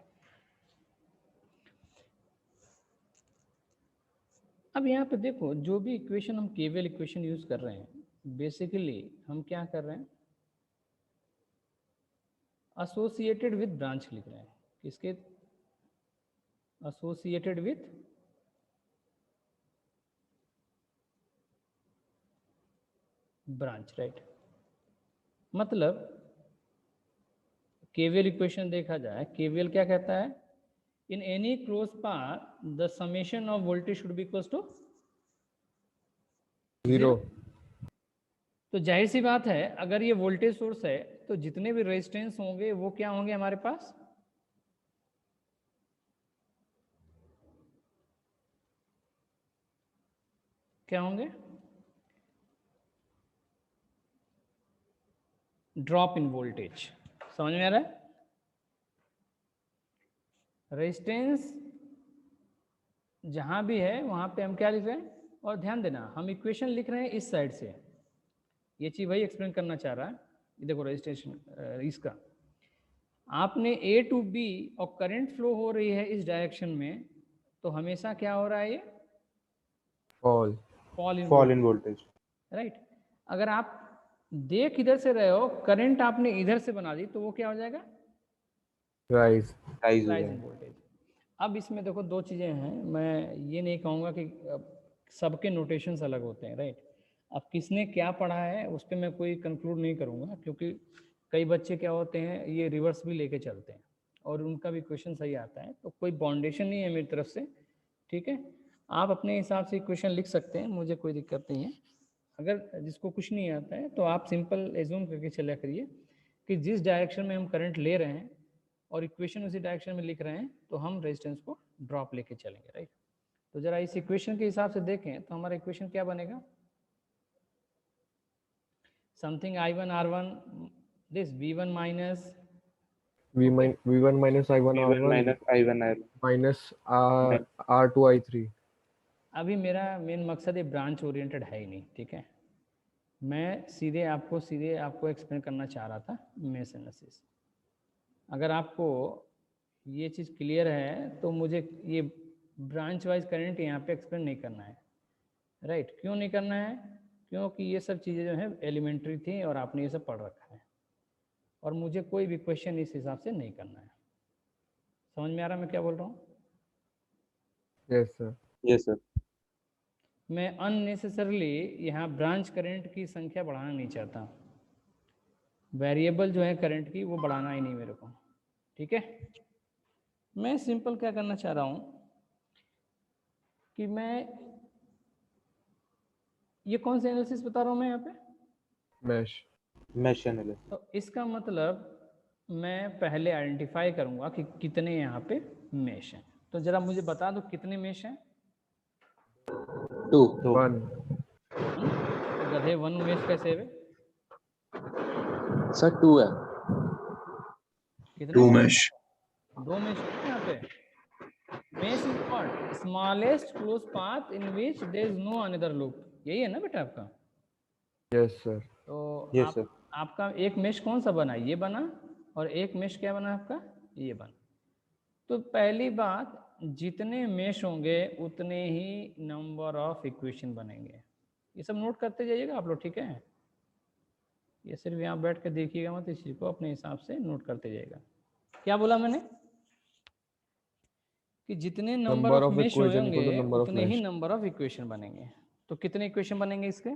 अब यहाँ पे देखो, जो भी इक्वेशन हम केवीएल इक्वेशन यूज कर रहे हैं, बेसिकली हम क्या कर रहे हैं, एसोसिएटेड विद ब्रांच लिख रहे हैं, किसके, एसोसिएटेड विथ ब्रांच, राइट। मतलब केवीएल इक्वेशन देखा जाए, केवीएल क्या कहता है, in any close path the summation of voltage should be equals to 0. तो जाहिर सी बात है, अगर ये वोल्टेज सोर्स है तो जितने भी रेजिस्टेंस होंगे वो क्या होंगे हमारे पास, क्या होंगे, ड्रॉप इन वोल्टेज। समझ में आ रहा है, रेजिस्टेंस जहां भी है वहां पे हम क्या लिख रहे हैं, और ध्यान देना हम इक्वेशन लिख रहे हैं इस साइड से, ये चीज वही एक्सप्लेन करना चाह रहा है। ये देखो रजिस्ट्रेशन इसका, आपने A टू B और करंट फ्लो हो रही है इस डायरेक्शन में, तो हमेशा क्या हो रहा है, ये Fall. Fall in voltage. Right. अगर आप देख इधर से रहे हो, करंट आपने इधर से बना दी, तो वो क्या हो जाएगा, Rise. Rise हो राइज जाएगा। इन वोल्टेज। अब इसमें देखो दो चीज़ें हैं, मैं ये नहीं कहूँगा कि सबके नोटेशंस अलग होते हैं, राइट। अब किसने क्या पढ़ा है उस पर मैं कोई कंक्लूड नहीं करूँगा, क्योंकि कई बच्चे क्या होते हैं ये रिवर्स भी लेके चलते हैं और उनका भी क्वेश्चन सही आता है, तो कोई बाउंडेशन नहीं है मेरी तरफ से, ठीक है। आप अपने हिसाब से इक्वेशन लिख सकते हैं, मुझे कोई दिक्कत नहीं है। अगर जिसको कुछ नहीं आता है तो आप सिंपल एज्यूम करके चला करिए कि जिस डायरेक्शन में हम करंट ले रहे हैं और इक्वेशन उसी डायरेक्शन में लिख रहे हैं, तो हम रेजिस्टेंस को ड्रॉप लेके चलेंगे, राइट। तो जरा इस इक्वेशन के हिसाब से देखें तो हमारा इक्वेशन क्या बनेगा, something I1 R1, this V1 minus V1 minus I1 V1 R1 minus I1 R1. minus R2 I3. अभी मेरा मेन मकसद ये ब्रांच ओरिएंटेड है ही नहीं, ठीक है। मैं सीधे आपको एक्सप्लेन करना चाह रहा था मेश एनालिसिस। अगर आपको ये चीज़ क्लियर है तो मुझे ये ब्रांच वाइज करंट यहाँ पे एक्सप्लेन नहीं करना है, राइट। क्यों नहीं करना है, क्योंकि ये सब चीज़ें जो है एलिमेंट्री थी और आपने ये सब पढ़ रखा है, और मुझे कोई भी क्वेश्चन इस हिसाब से नहीं करना है। समझ में आ रहा है मैं क्या बोल रहा हूँ, यस सर। Yes, sir. मैं अननेसेसरली यहाँ ब्रांच करंट की संख्या बढ़ाना नहीं चाहता, वेरिएबल जो है करंट की वो बढ़ाना ही नहीं मेरे को, ठीक है। मैं सिंपल क्या करना चाह रहा हूँ कि मैं ये कौन सा एनालिसिस बता रहा हूँ मैं यहाँ पे, मैश। Mesh analysis. तो इसका मतलब मैं पहले आइडेंटिफाई करूँगा कि कितने यहाँ पे मेश हैं। तो जरा मुझे बता दो कितने मेश हैं। 2. 1। तो गधे 1 मेश कैसे है? Sir, 2 है. कितने? 2 mesh. 2 मेश है यहाँ पे। Mesh is what? Smallest close path in which there is no another loop. यही है ना बेटा आपका? Yes sir. तो Yes, sir. आपका एक मेश कौन सा बना? ये बना, और एक मेश क्या बना आपका? ये बना। तो पहली बात, जितने मेश होंगे उतने ही नंबर ऑफ इक्वेशन बनेंगे। ये सब नोट करते जाइएगा आप लोग, ठीक है। ये सिर्फ यहाँ बैठ कर देखिएगा मत, इस चीज को अपने हिसाब से नोट करते जाइएगा। क्या बोला मैंने? कि जितने नंबर ऑफ मेश होंगे उतने ही नंबर ऑफ इक्वेशन बनेंगे। तो कितने इक्वेशन बनेंगे इसके?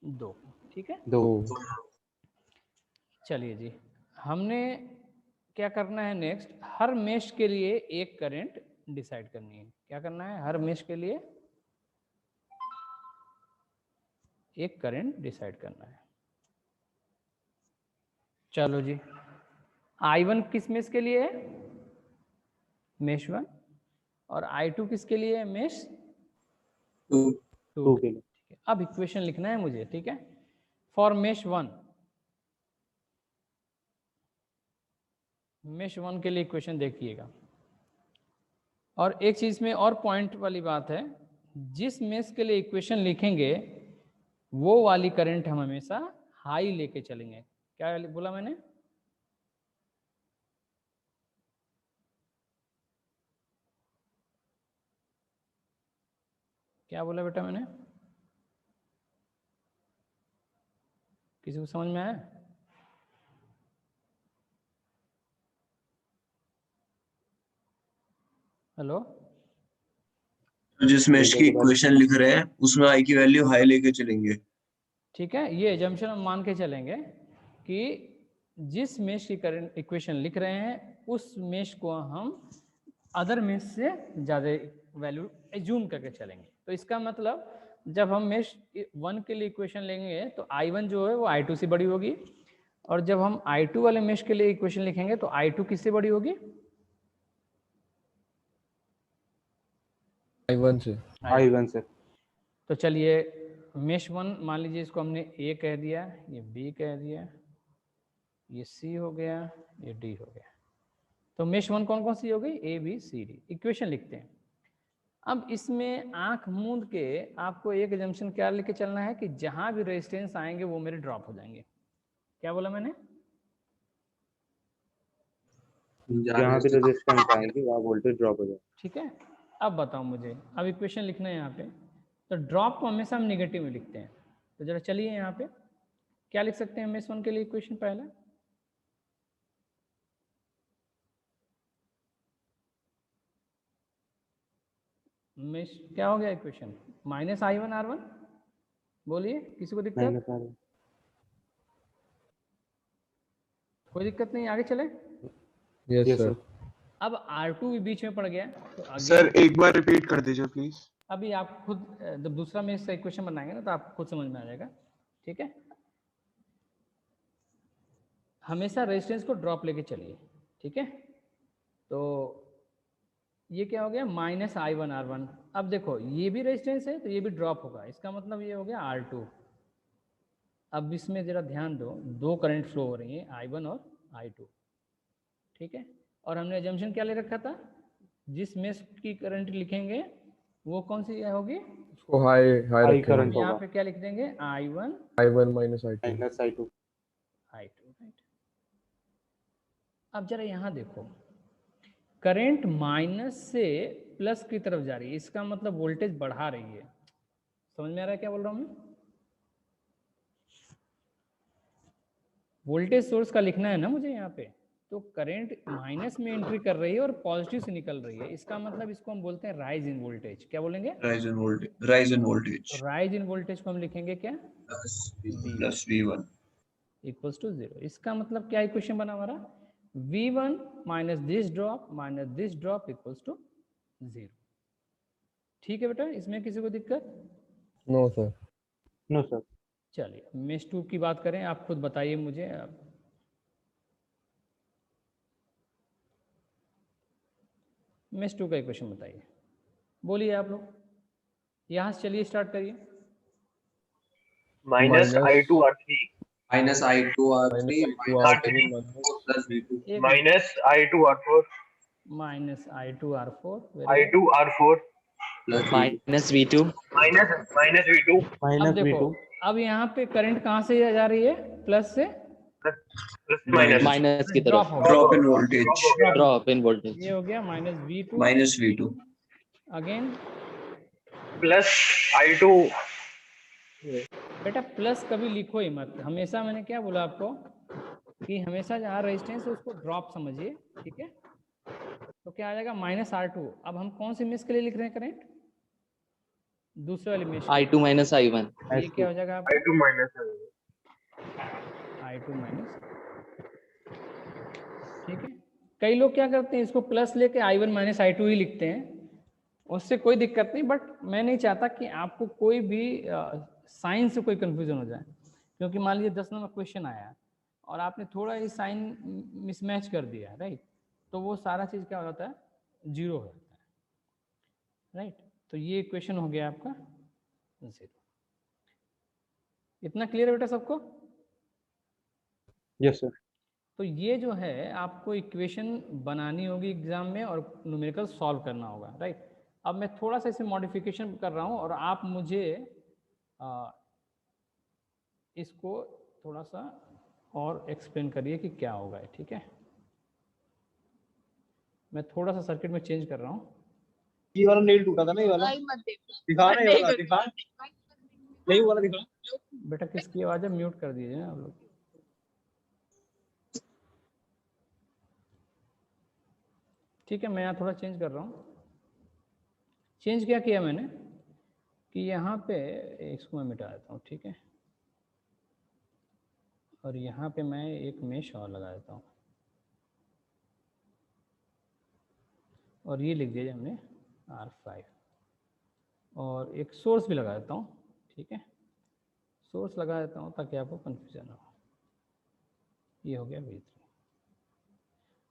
2, ठीक है। 2. चलिए जी, हमने क्या करना है नेक्स्ट, हर मेश के लिए एक करंट डिसाइड करनी है। क्या करना है? हर मेश के लिए एक करंट डिसाइड करना है। चलो जी, I1 किस मेश के लिए है? मेश 1। और I2 किसके लिए है? मेश 2. 2 के लिए। ठीक है। अब इक्वेशन लिखना है मुझे, ठीक है। फॉर मेश 1, मेश 1 के लिए इक्वेशन देखिएगा। और एक चीज में और पॉइंट वाली बात है, जिस मेश के लिए इक्वेशन लिखेंगे वो वाली करंट हम हमेशा हाई लेके चलेंगे। क्या बोला मैंने? क्या बोला बेटा मैंने? किसी को समझ में आया? हेलो? जिस mesh की इक्वेशन लिख रहे हैं उसमें i की वैल्यू हाई लेके चलेंगे। ठीक है, ये एजम्पशन हम मान के चलेंगे कि जिस मेश की करंट इक्वेशन लिख रहे हैं उस मेश को हम अदर मेश से ज़्यादा वैल्यू एज्यूम करके चलेंगे। तो इसका मतलब जब हम मेश 1 के लिए इक्वेशन लेंगे तो I1 जो है वो I2 से बड़ी होगी, और जब हम I2 वाले मेश के लिए इक्वेशन लिखेंगे तो I2 किससे बड़ी होगी? I1 से। I1 से. तो चलिए मेश 1 मान लीजिए, इसको हमने A कह दिया, ये B कह दिया, ये C हो गया, ये D हो गया। तो मेश 1 कौन कौन सी हो गई? A B C D। Equation लिखते हैं। अब इसमें आंख मूंद के आपको एक एजम्पशन क्या लेके चलना है कि जहां भी रेजिस्टेंस आएंगे वो मेरे ड्रॉप हो जाएंगे। क्या बोला मैंने? जहाँ भी रेजिस्टेंस आएगी वहाँ वोल्टेज ड्रॉप हो जाएगा। ठीक है। अब बताओ मुझे, अब इक्वेशन लिखना है यहाँ पे, तो ड्रॉप को हमेशा हम निगेटिव में लिखते हैं। तो जरा चलिए यहाँ पे क्या लिख सकते हैं मेश 1 के लिए इक्वेशन? पहला मेश क्या हो गया इक्वेशन? -I1R1। बोलिए, किसी को दिक्कत? कोई दिक्कत नहीं, आगे चले। Yes sir. अब R2 भी बीच में पड़ गया तो सर एक बार रिपीट कर दीजिए प्लीज। अभी आप खुद जब दूसरा मेश का इक्वेशन बनाएंगे ना तो आपको खुद समझ में आ जाएगा, ठीक है। हमेशा रेजिस्टेंस को ड्रॉप लेके चलिए, ठीक है। तो ये क्या हो गया? -I1R1। अब देखो ये भी रेजिस्टेंस है तो ये भी ड्रॉप होगा, इसका मतलब ये हो गया R2। अब इसमें जरा ध्यान दो, 2 करंट फ्लो हो रही है, I1 और I2, ठीक है। और हमने एजम्पशन क्या ले रखा था? जिस मेश की करंट लिखेंगे वो कौन सी होगी? उसको हाई हाई रखेंगे। करंट यहाँ होगा। पे क्या लिख देंगे? I1 I1 minus I2। -I2. Right. अब जरा यहाँ देखो, करंट माइनस से प्लस की तरफ जा रही है, इसका मतलब वोल्टेज बढ़ा रही है। समझ में आ रहा है क्या बोल रहा हूँ मैं? वोल्टेज सोर्स का लिखना है ना मुझे यहाँ पे, तो करंट माइनस में एंट्री कर रही है और पॉजिटिव से निकल रही है, इसका मतलब इसको हम बोलते हैं राइज इन वोल्टेज। क्या बोलेंगे? Rise in voltage rise in voltage को हम लिखेंगे क्या? Plus V1 equals to 0। इसका मतलब क्या इक्वेशन बना हमारा? V1 minus this drop equals to 0। ठीक है बेटा, इसमें किसी को दिक्कत? No sir. No, sir. चलिए मेश 2 की बात करें, आप खुद बताइए मुझे। मेश 2 का इक्वेशन बताइए, बोलिए आप लोग, यहाँ से चलिए स्टार्ट करिए। Minus I2 R3 minus I2 R3 plus V2 minus I2 R4 minus I2 R4 I2 R4 plus minus V2 minus V2 अब देखो, अब यहाँ पे करंट कहाँ से जा रही है? प्लस से plus minus माइनस की ड्रॉप तरफ हो गया, drop in voltage drop in voltage ये हो गया -V2 minus V2 again. plus I2 बेटा प्लस कभी लिखो ही मत, हमेशा मैंने क्या बोला आपको कि हमेशा जहाँ रेजिस्टेंस है उसको ड्रॉप समझिए, ठीक है? तो क्या आ जाएगा -R2। अब हम कौन से मेश के लिए लिख रहे हैं करंट? दूसरे वाले मेश। I2 माइनस I1 ये क्या हो जाएगा आपका? I2 minus I2 माइनस, ठीक है? कई लोग क्या करते हैं, इसको प्लस लेके I1 माइनस I2 ही लिखते हैं, उससे कोई दिक्कत नहीं, बट मैं नहीं चाहता कि आपको कोई भी साइन से कोई कंफ्यूजन हो जाए, क्योंकि मान लीजिए 10 नंबर क्वेश्चन आया और आपने थोड़ा ही साइन मिसमैच कर दिया, राइट? तो वो सारा चीज़ क्या हो जाता है? जीरो हो जाता है, राइट? तो ये इक्वेशन हो गया आपका 0। इतना क्लियर है बेटा सबको? Yes, sir. तो ये जो है आपको इक्वेशन बनानी होगी एग्जाम में और न्यूमेरिकल सॉल्व करना होगा, राइट? अब मैं थोड़ा सा इसे मॉडिफिकेशन कर रहा हूँ और आप मुझे इसको थोड़ा सा और एक्सप्लेन करिए कि क्या होगा, ठीक है? मैं थोड़ा सा सर्किट में चेंज कर रहा हूँ। ये वाला नेल टूटा था ना, ये वाला दिखा ना, ये वाला दिखा नहीं, वाला दिखा। बेटा किसकी आवाज़ है? म्यूट कर दीजिए ना आप लोग। ठीक है, मैं यहाँ थोड़ा चेंज कर रहा हूँ। चेंज क्या किया मैंने कि यहाँ पे इसको मैं मिटा देता हूँ, ठीक है? और यहाँ पे मैं एक मेश और लगा देता हूँ और ये लिख दिया हमने R5 और एक सोर्स भी लगा देता हूँ, ठीक है? सोर्स लगा देता हूँ ताकि आपको कन्फ्यूजन ना हो। ये हो गया V3।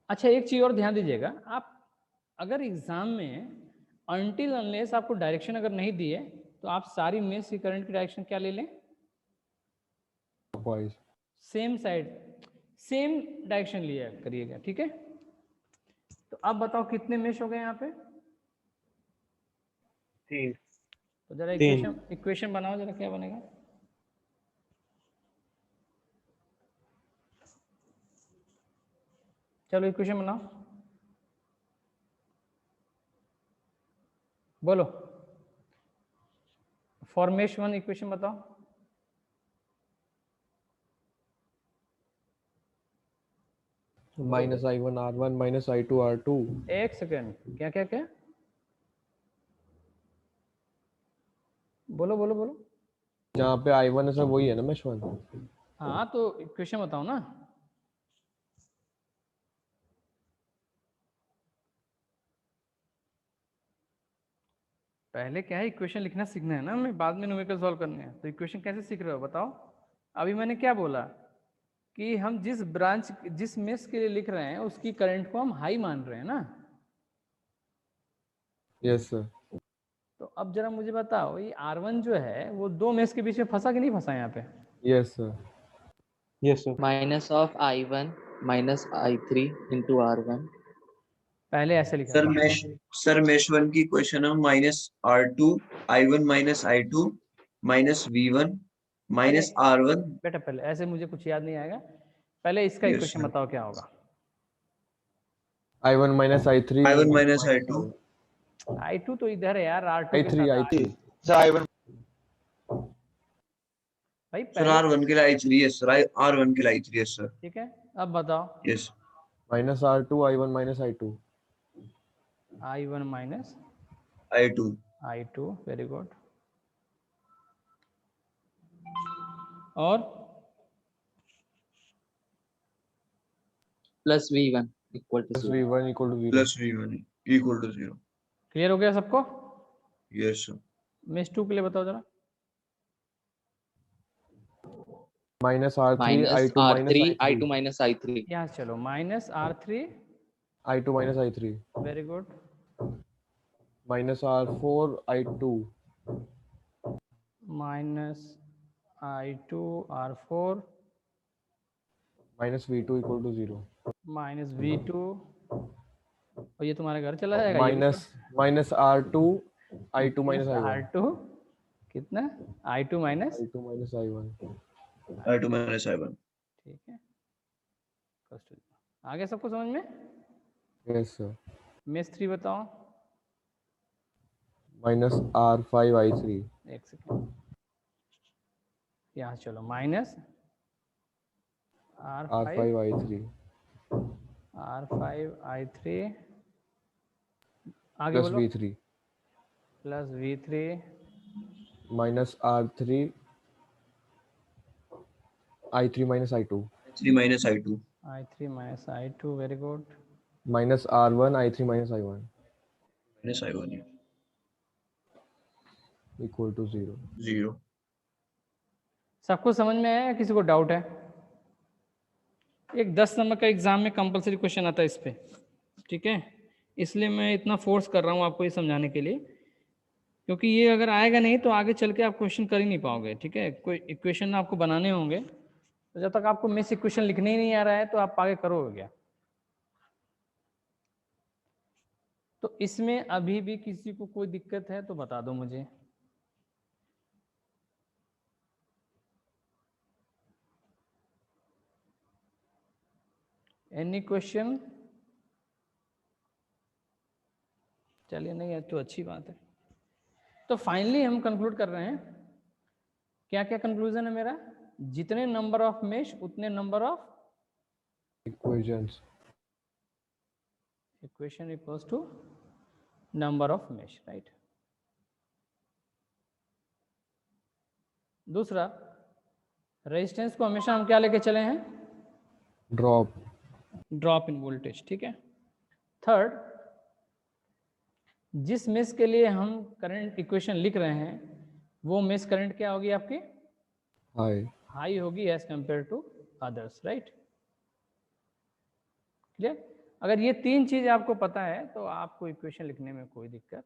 अच्छा एक चीज़ और ध्यान दीजिएगा, आप अगर एग्ज़ाम में अनटिल अनलेस आपको डायरेक्शन अगर नहीं दिए तो आप सारी मेश की करंट की डायरेक्शन क्या ले लें? सेम साइड, सेम डायरेक्शन लिया करिएगा, ठीक है? तो अब बताओ कितने मेश हो गए यहाँ पे? 3। तो जरा इक्वेशन बनाओ जरा, क्या बनेगा? चलो इक्वेशन बनाओ, बोलो। फॉर मेश 1 इक्वेशन बताओ। -I1 R1 minus I2 R2। एक सेकेंड, क्या क्या क्या? बोलो बोलो बोलो। जहाँ पे I1 है सर वही है ना मेश 1? हाँ तो इक्वेशन बताओ ना। पहले क्या है, इक्वेशन लिखना सीखना है ना, हमें बाद में न्यूमेरिकल सॉल्व करने हैं। तो इक्वेशन कैसे सीख रहे हो बताओ? अभी मैंने क्या बोला कि हम जिस ब्रांच जिस मेश के लिए लिख रहे हैं उसकी करंट को हम हाई मान रहे हैं ना। Yes sir. तो अब जरा मुझे बताओ, ये R1 जो है वो दो मेश के बीच में फंसा कि नहीं फंसा यहाँ पे? Yes sir. Yes, sir. Minus of I1 minus I3 into R1। पहले ऐसे लिखा सर मेश 1 की इक्वेशन है -R2 I1 minus I2 minus V1 minus R1। बेटा पहले ऐसे मुझे कुछ याद नहीं आएगा, पहले इसका Yes, इक्वेशन sir. बताओ क्या होगा? I1 minus I3 I1 minus I2 I2 तो इधर है यार, R2 के I3 साथ I3 Sir, I1. भाई सर पहले, R1 के लिए I3 है सर, R1 के लिए I3 है सर। ठीक है? अब बताओ yes minus R2 I1 minus I2 I1 minus I2 I2, very good. और plus V1 equal to plus 0. V1 equal to 0 plus V1 equal to 0. Clear हो गया सबको? Yes sir. मेष 2 के लिए बताओ जरा। minus R3 minus I2 minus R3 I3 I2 minus I3 यहाँ चलो minus R3, I2 minus I3 very good, minus R4 I2 minus I2 R4 minus V2 equal to 0 minus V2, और ये तुम्हारे घर चला जाएगा। minus R2 I2 minus I1 R2 कितना? I2 minus I2 minus I1 I2 minus I1. ठीक है, आ गया सबको समझ में? yes sir मेष 3 बताओ। minus R5 I3 एक सेकेंड, यहाँ चलो minus R5 I3 R5 I3 आगे plus बोलो, V3 plus V3 minus R3 I3 minus I2 3 minus I2 I3 minus I2, very good, minus R1 I3 minus I1 minus I1 equal to 0 0. सबको समझ में आया? किसी को डाउट है? एक 10 नंबर का एग्जाम में कंपलसरी क्वेश्चन आता है इस पे, ठीक है, इसलिए मैं इतना फोर्स कर रहा हूँ आपको ये समझाने के लिए, क्योंकि ये अगर आएगा नहीं तो आगे चल के आप क्वेश्चन कर ही नहीं पाओगे, ठीक है। कोई इक्वेशन आपको बनाने होंगे, तो जब तक आपको मेष इक्वेशन लिखने ही नहीं आ रहा है तो आप आगे करोगे क्या? तो इसमें अभी भी किसी को कोई दिक्कत है तो बता दो मुझे। Any question? चलिए, नहीं है तो अच्छी बात है। तो फाइनली हम कंक्लूड कर रहे हैं, क्या क्या कंक्लूजन है मेरा? जितने नंबर ऑफ मेश उतने number of equations equation equals to number of mesh, right. दूसरा, रेजिस्टेंस को हमेशा हम क्या लेके चले हैं? drop ड्रॉप इन वोल्टेज, ठीक है। थर्ड, जिस मेश के लिए हम करंट इक्वेशन लिख रहे हैं वो मेश करंट क्या होगी आपकी? high हाई होगी as compare to others, right. Clear? अगर ये तीन चीज आपको पता है तो आपको इक्वेशन लिखने में कोई दिक्कत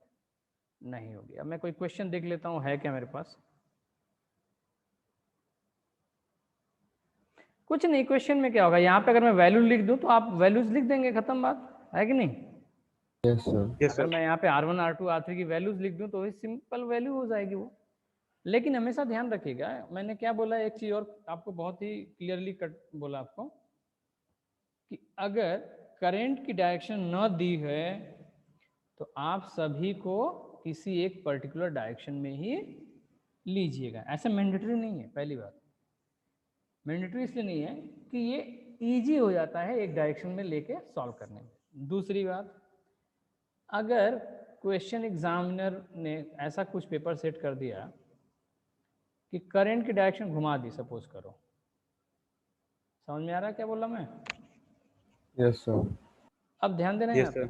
नहीं होगी। अब मैं कोई क्वेश्चन देख लेता हूँ, है क्या मेरे पास? कुछ नहीं। क्वेश्चन में क्या होगा, यहाँ पे अगर मैं वैल्यू लिख दूं तो आप वैल्यूज लिख देंगे, खत्म बात है कि नहीं? yes sir अगर मैं यहाँ पे R1 R2 R3 की वैल्यूज लिख दूं तो वही सिंपल वैल्यू हो जाएगी वो। लेकिन हमेशा ध्यान रखिएगा, मैंने क्या बोला, एक चीज और आपको बहुत ही क्लियरली कट बोला आपको, कि अगर करंट की डायरेक्शन न दी है तो आप सभी को किसी एक पर्टिकुलर डायरेक्शन में ही लीजिएगा। ऐसा मैंडेटरी नहीं है। पहली बात, मैंडेटरी इसलिए नहीं है कि ये इजी हो जाता है एक डायरेक्शन में लेके सॉल्व करने में। दूसरी बात, अगर क्वेश्चन एग्जामिनर ने ऐसा कुछ पेपर सेट कर दिया कि करंट की डायरेक्शन घुमा दी, सपोज करो, समझ में आ रहा है क्या बोला मैं? yes sir अब ध्यान देना है आपको।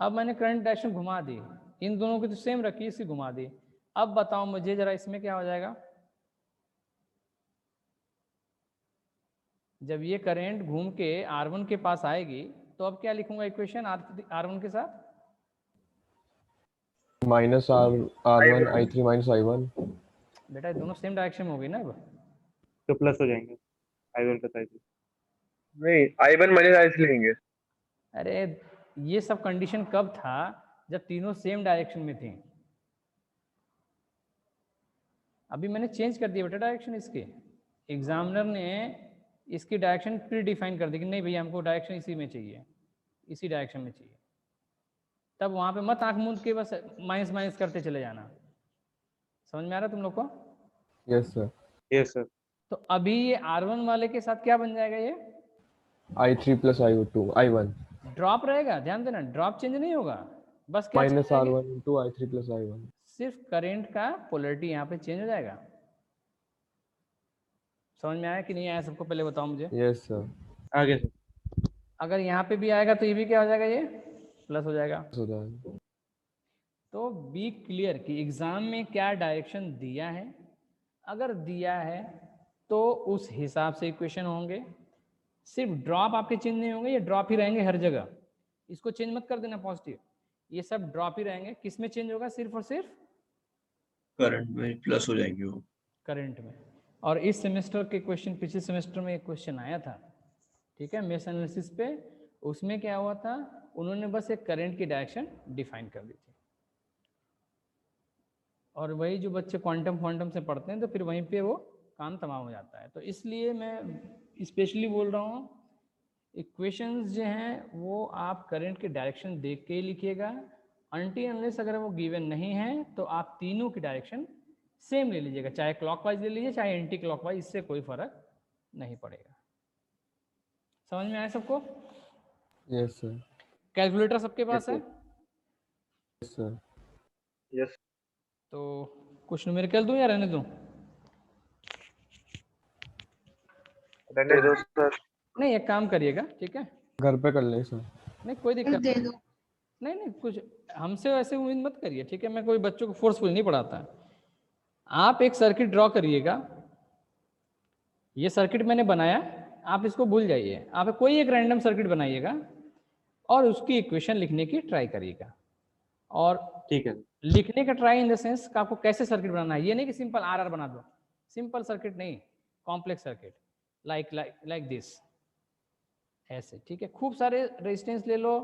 अब मैंने करंट डायरेक्शन घुमा दी, इन दोनों की तो सेम रखी, इसकी घुमा दी। अब बताओ मुझे जरा, इसमें क्या हो जाएगा? जब ये करंट घूम के R1 के पास आएगी तो अब क्या लिखूंगा इक्वेशन R1 के साथ? minus R1 I3 minus I1 बेटा दोनों सेम डायरेक्शन में होगी ना अब? तो प्लस हो जाएंगे I1 प्लस I3। नहीं, I1 माइनस I3 लिखेंगे। अरे ये सब कंडीशन कब था? जब तीनों सेम डायरेक्शन में थी। अभी मैंने चेंज कर दिया बेटा डायरेक्शन इसके। एग्जामिनर ने इसकी डायरेक्शन प्री डिफाइन कर दी कि नहीं भैया हमको डायरेक्शन इसी में चाहिए, इसी डायरेक्शन में चाहिए। तब वहां पे मत आंख मूंद के बस माइनस माइनस करते चले जाना। समझ में आ रहा है तुम लोग को? yes sir yes sir. तो अभी ये R1 वाले के साथ क्या बन जाएगा? ये I3 plus I1 ड्रॉप रहेगा, ध्यान देना, ड्रॉप चेंज नहीं होगा, बस क्या minus change आएगी? R1 into I3 plus I1. सिर्फ करंट का पोलैरिटी यहाँ पे चेंज हो जाएगा। समझ में आया कि नहीं आया सबको, पहले बताओ मुझे। Yes sir. आगे सर। अगर यहाँ पे भी आएगा तो ये भी क्या हो जाएगा, ये प्लस हो जाएगा। So that. तो बी क्लियर कि एग्जाम में क्या डायरेक्शन दिया है, अगर दिया है तो उस हिसाब से इक्वेशन होंगे। सिर्फ ड्रॉप आपके चेंज नहीं होंगे, ये ड्रॉप ही रहेंगे हर जगह, इसको चेंज मत कर देना पॉजिटिव, ये सब ड्रॉप ही रहेंगे। किस में चेंज होगा, सिर्फ और सिर्फ करंट में प्लस हो जाएंगे वो। करंट में। और इस सेमेस्टर के क्वेश्चन, पिछले सेमेस्टर में एक क्वेश्चन आया था, ठीक है, मेश एनालिसिस पे, उसमें क्या हुआ था, उन्होंने बस एक करंट की डायरेक्शन डिफाइन कर दी थी। और वही जो बच्चे क्वांटम से पढ़ते हैं तो फिर वहीं पे वो काम तमाम हो जाता है। तो इसलिए मैं स्पेशली बोल रहा हूँ, इक्वेशंस जो हैं वो आप करंट की डायरेक्शन देख के ही लिखिएगा। अनटिल अनलेस अगर वो गिवन नहीं है तो आप तीनों की डायरेक्शन सेम ले लीजिएगा, चाहे क्लॉकवाइज ले लीजिए चाहे एंटी क्लॉकवाइज, इससे कोई फर्क नहीं पड़ेगा। समझ में आया सबको? Yes sir. कैलकुलेटर सबके पास है? Yes sir. यस तो कुछ न्यूमेरिकल दूं या रहने दूं? दे दो सर। नहीं, एक काम करिएगा, ठीक है, घर पे कर ले सर. नहीं कोई दिक्कत नहीं, नहीं कुछ हमसे वैसे उम्मीद मत करिए, ठीक है, मैं कोई बच्चों को फोर्सफुल नहीं पढ़ाता। आप एक सर्किट ड्रॉ करिएगा, ये सर्किट मैंने बनाया, आप इसको भूल जाइए, आप कोई एक रैंडम सर्किट बनाइएगा और उसकी इक्वेशन लिखने की ट्राई करिएगा। और ठीक है। लिखने का ट्राई इन द सेंस कि आपको कैसे सर्किट बनाना है, ये नहीं कि सिंपल आरआर बना दो, सिंपल सर्किट नहीं, कॉम्प्लेक्स सर्किट लाइक दिस, ऐसे, ठीक है। खूब सारे रेजिस्टेंस ले लो,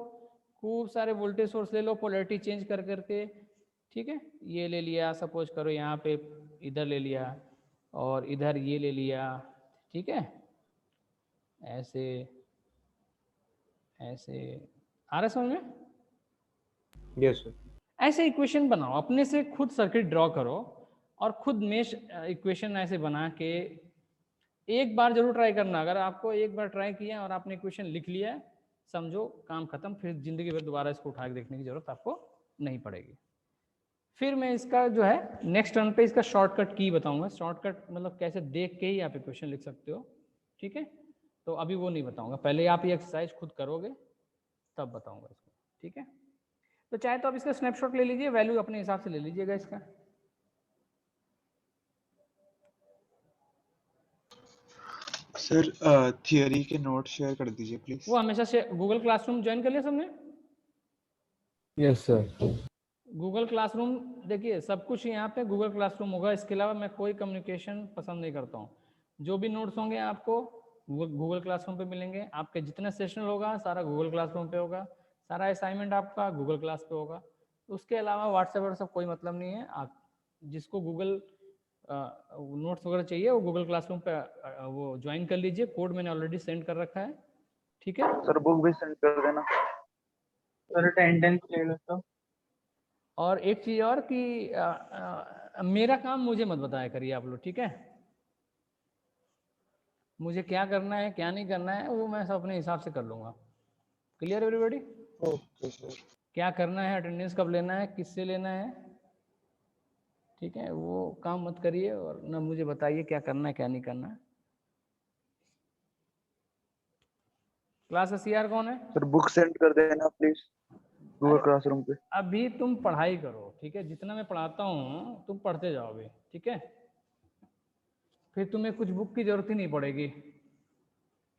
खूब सारे वोल्टेज सोर्स ले लो, पोलैरिटी चेंज कर करके, ठीक है, ये ले लिया, सपोज करो यहाँ पे इधर ले लिया और इधर ये ले लिया, ठीक है, ऐसे ऐसे, आ रहा समझ में? Yes sir. ऐसे इक्वेशन बनाओ, अपने से खुद सर्किट ड्रॉ करो और खुद मेश इक्वेशन ऐसे बना के एक बार जरूर ट्राई करना। अगर आपको एक बार ट्राई किया और आपने इक्वेशन लिख लिया, समझो काम खत्म, फिर जिंदगी भर दोबारा इसको उठा के देखने की जरूरत आपको नहीं पड़ेगी। फिर मैं इसका जो है नेक्स्ट टर्न पे इसका शॉर्टकट की बताऊंगा, शॉर्टकट मतलब कैसे देख के ही आप इक्वेशन लिख सकते हो, ठीक है, तो अभी वो नहीं बताऊंगा, पहले आप ये एक्सरसाइज खुद करोगे तब बताऊंगा इसको, ठीक है। तो चाहे तो आप इसका स्नैपशॉट ले लीजिए, वैल्यू अपने हिसाब से ले लीजिएगा इसका। सर थियरी के नोट शेयर कर दीजिए प्लीज। वो हमेशा से गूगल क्लासरूम ज्वाइन कर लिया सबने? Yes sir. गूगल क्लासरूम देखिए, सब कुछ यहाँ पे गूगल क्लासरूम होगा, इसके अलावा मैं कोई कम्युनिकेशन पसंद नहीं करता हूँ। जो भी नोट्स होंगे आपको गूगल क्लासरूम पे मिलेंगे, आपके जितना सेशनल होगा सारा गूगल क्लासरूम पे होगा, सारा असाइनमेंट आपका गूगल क्लास पे होगा। उसके अलावा व्हाट्सएप कोई मतलब नहीं है। आप जिसको गूगल नोट्स वगैरह चाहिए वो गूगल क्लासरूम पे वो ज्वाइन कर लीजिए, कोड मैंने ऑलरेडी सेंड कर रखा है, ठीक है। सर बुक भी सेंड कर देना। सर अटेंडेंस ले लो तो। और एक चीज और कि मेरा काम मुझे मत बताया करिए आप लोग, ठीक है। मुझे क्या करना है क्या नहीं करना है वो मैं सब अपने हिसाब से कर लूँगा। Clear everybody? Okay sir. क्या करना है, अटेंडेंस कब लेना है, किससे लेना है, ठीक है, वो काम मत करिए और ना मुझे बताइए क्या करना है क्या नहीं करना है। क्लास का सीआर कौन है? सर बुक सेंड कर देना प्लीज गूगल क्लासरूम पे। अभी तुम पढ़ाई करो, ठीक है, जितना मैं पढ़ाता हूँ तुम पढ़ते जाओगे, ठीक है, फिर तुम्हें कुछ बुक की जरूरत ही नहीं पड़ेगी।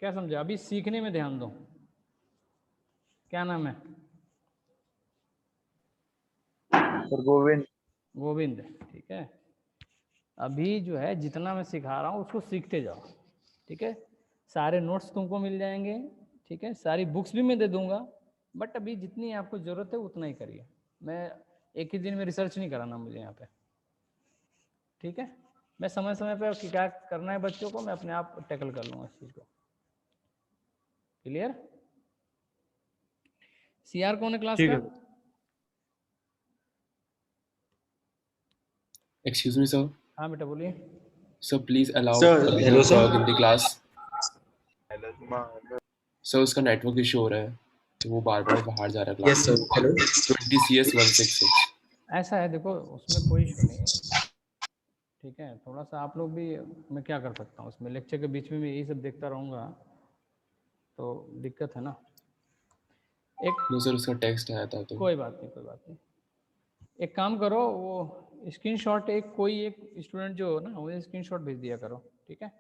क्या समझा? अभी सीखने में ध्यान दो। क्या नाम है? सर गोविंद। गोविंद, ठीक है। अभी जो है जितना मैं सिखा रहा हूँ उसको सीखते जाओ, ठीक है। सारे नोट्स तुमको मिल जाएंगे, ठीक है, सारी बुक्स भी मैं दे दूंगा, बट अभी जितनी आपको ज़रूरत है उतना ही करिए। मैं एक ही दिन में रिसर्च नहीं कराना मुझे यहाँ पे, ठीक है। मैं समय समय पर क्या करना है बच्चों को मैं अपने आप टैकल कर लूँगा इस चीज़ को। क्लियर? सीआर कौन है क्लास का? Excuse me, sir. हाँ बेटा बोलिए। So please allow Sir, Abhinav hello, sir. in the class. Sir उसका नेटवर्क इशू हो रहा है, तो वो बार बार बाहर जा रहा है Yes, class sir. Hello. 20CS166। ऐसा है, देखो उसमें कोई इशू नहीं है, ठीक है। थोड़ा सा आप लोग भी, मैं क्या कर सकता हूँ उसमें, लेक्चर के बीच में मैं यही सब देखता रहूँगा तो दिक्कत है ना। एक नो सर उसका टेक्स्ट आया था तो कोई बात नहीं, कोई बात नहीं। एक काम करो, वो स्क्रीनशॉट कोई एक स्टूडेंट जो हो ना, वो स्क्रीनशॉट भेज दिया करो, ठीक है।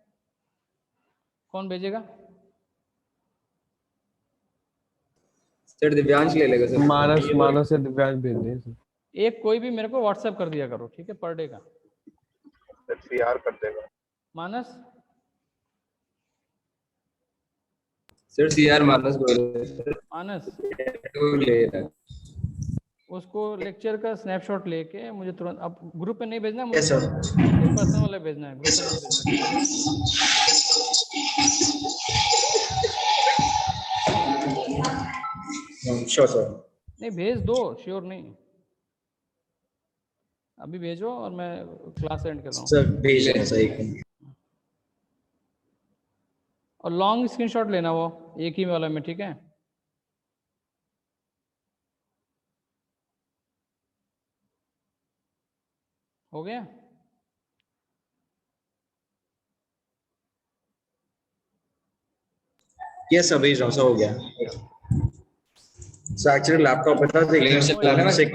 कौन भेजेगा? सर दिव्यांश ले लेगा सर। मानस या दिव्यांश भेज दें सर। एक कोई भी मेरे को व्हाट्सएप कर दिया करो, ठीक है, पर डे का। सीआर कर देगा। मानस सर सीआर मानस बोल रहे हैं सर। मानस तो ले रहा है। उसको लेक्चर का स्नैपशॉट लेके मुझे तुरंत, अब ग्रुप पे नहीं भेजना, मुझे Yes, sir. पर्सनल वाले भेजना है, ग्रुप पे नहीं भेजना। Sure, sir. नहीं भेज दो, श्योर नहीं, अभी भेजो और मैं क्लास एंड कर रहा हूँ। Sir, भेज रहे हैं सर एक मिनट। और लॉन्ग स्क्रीनशॉट लेना वो एक ही वाला में, ठीक है। हो गया? Yes, sir. भेज रहा हूँ, सर हो गया। सर एक्चुअली लैपटॉप पे था, Link से से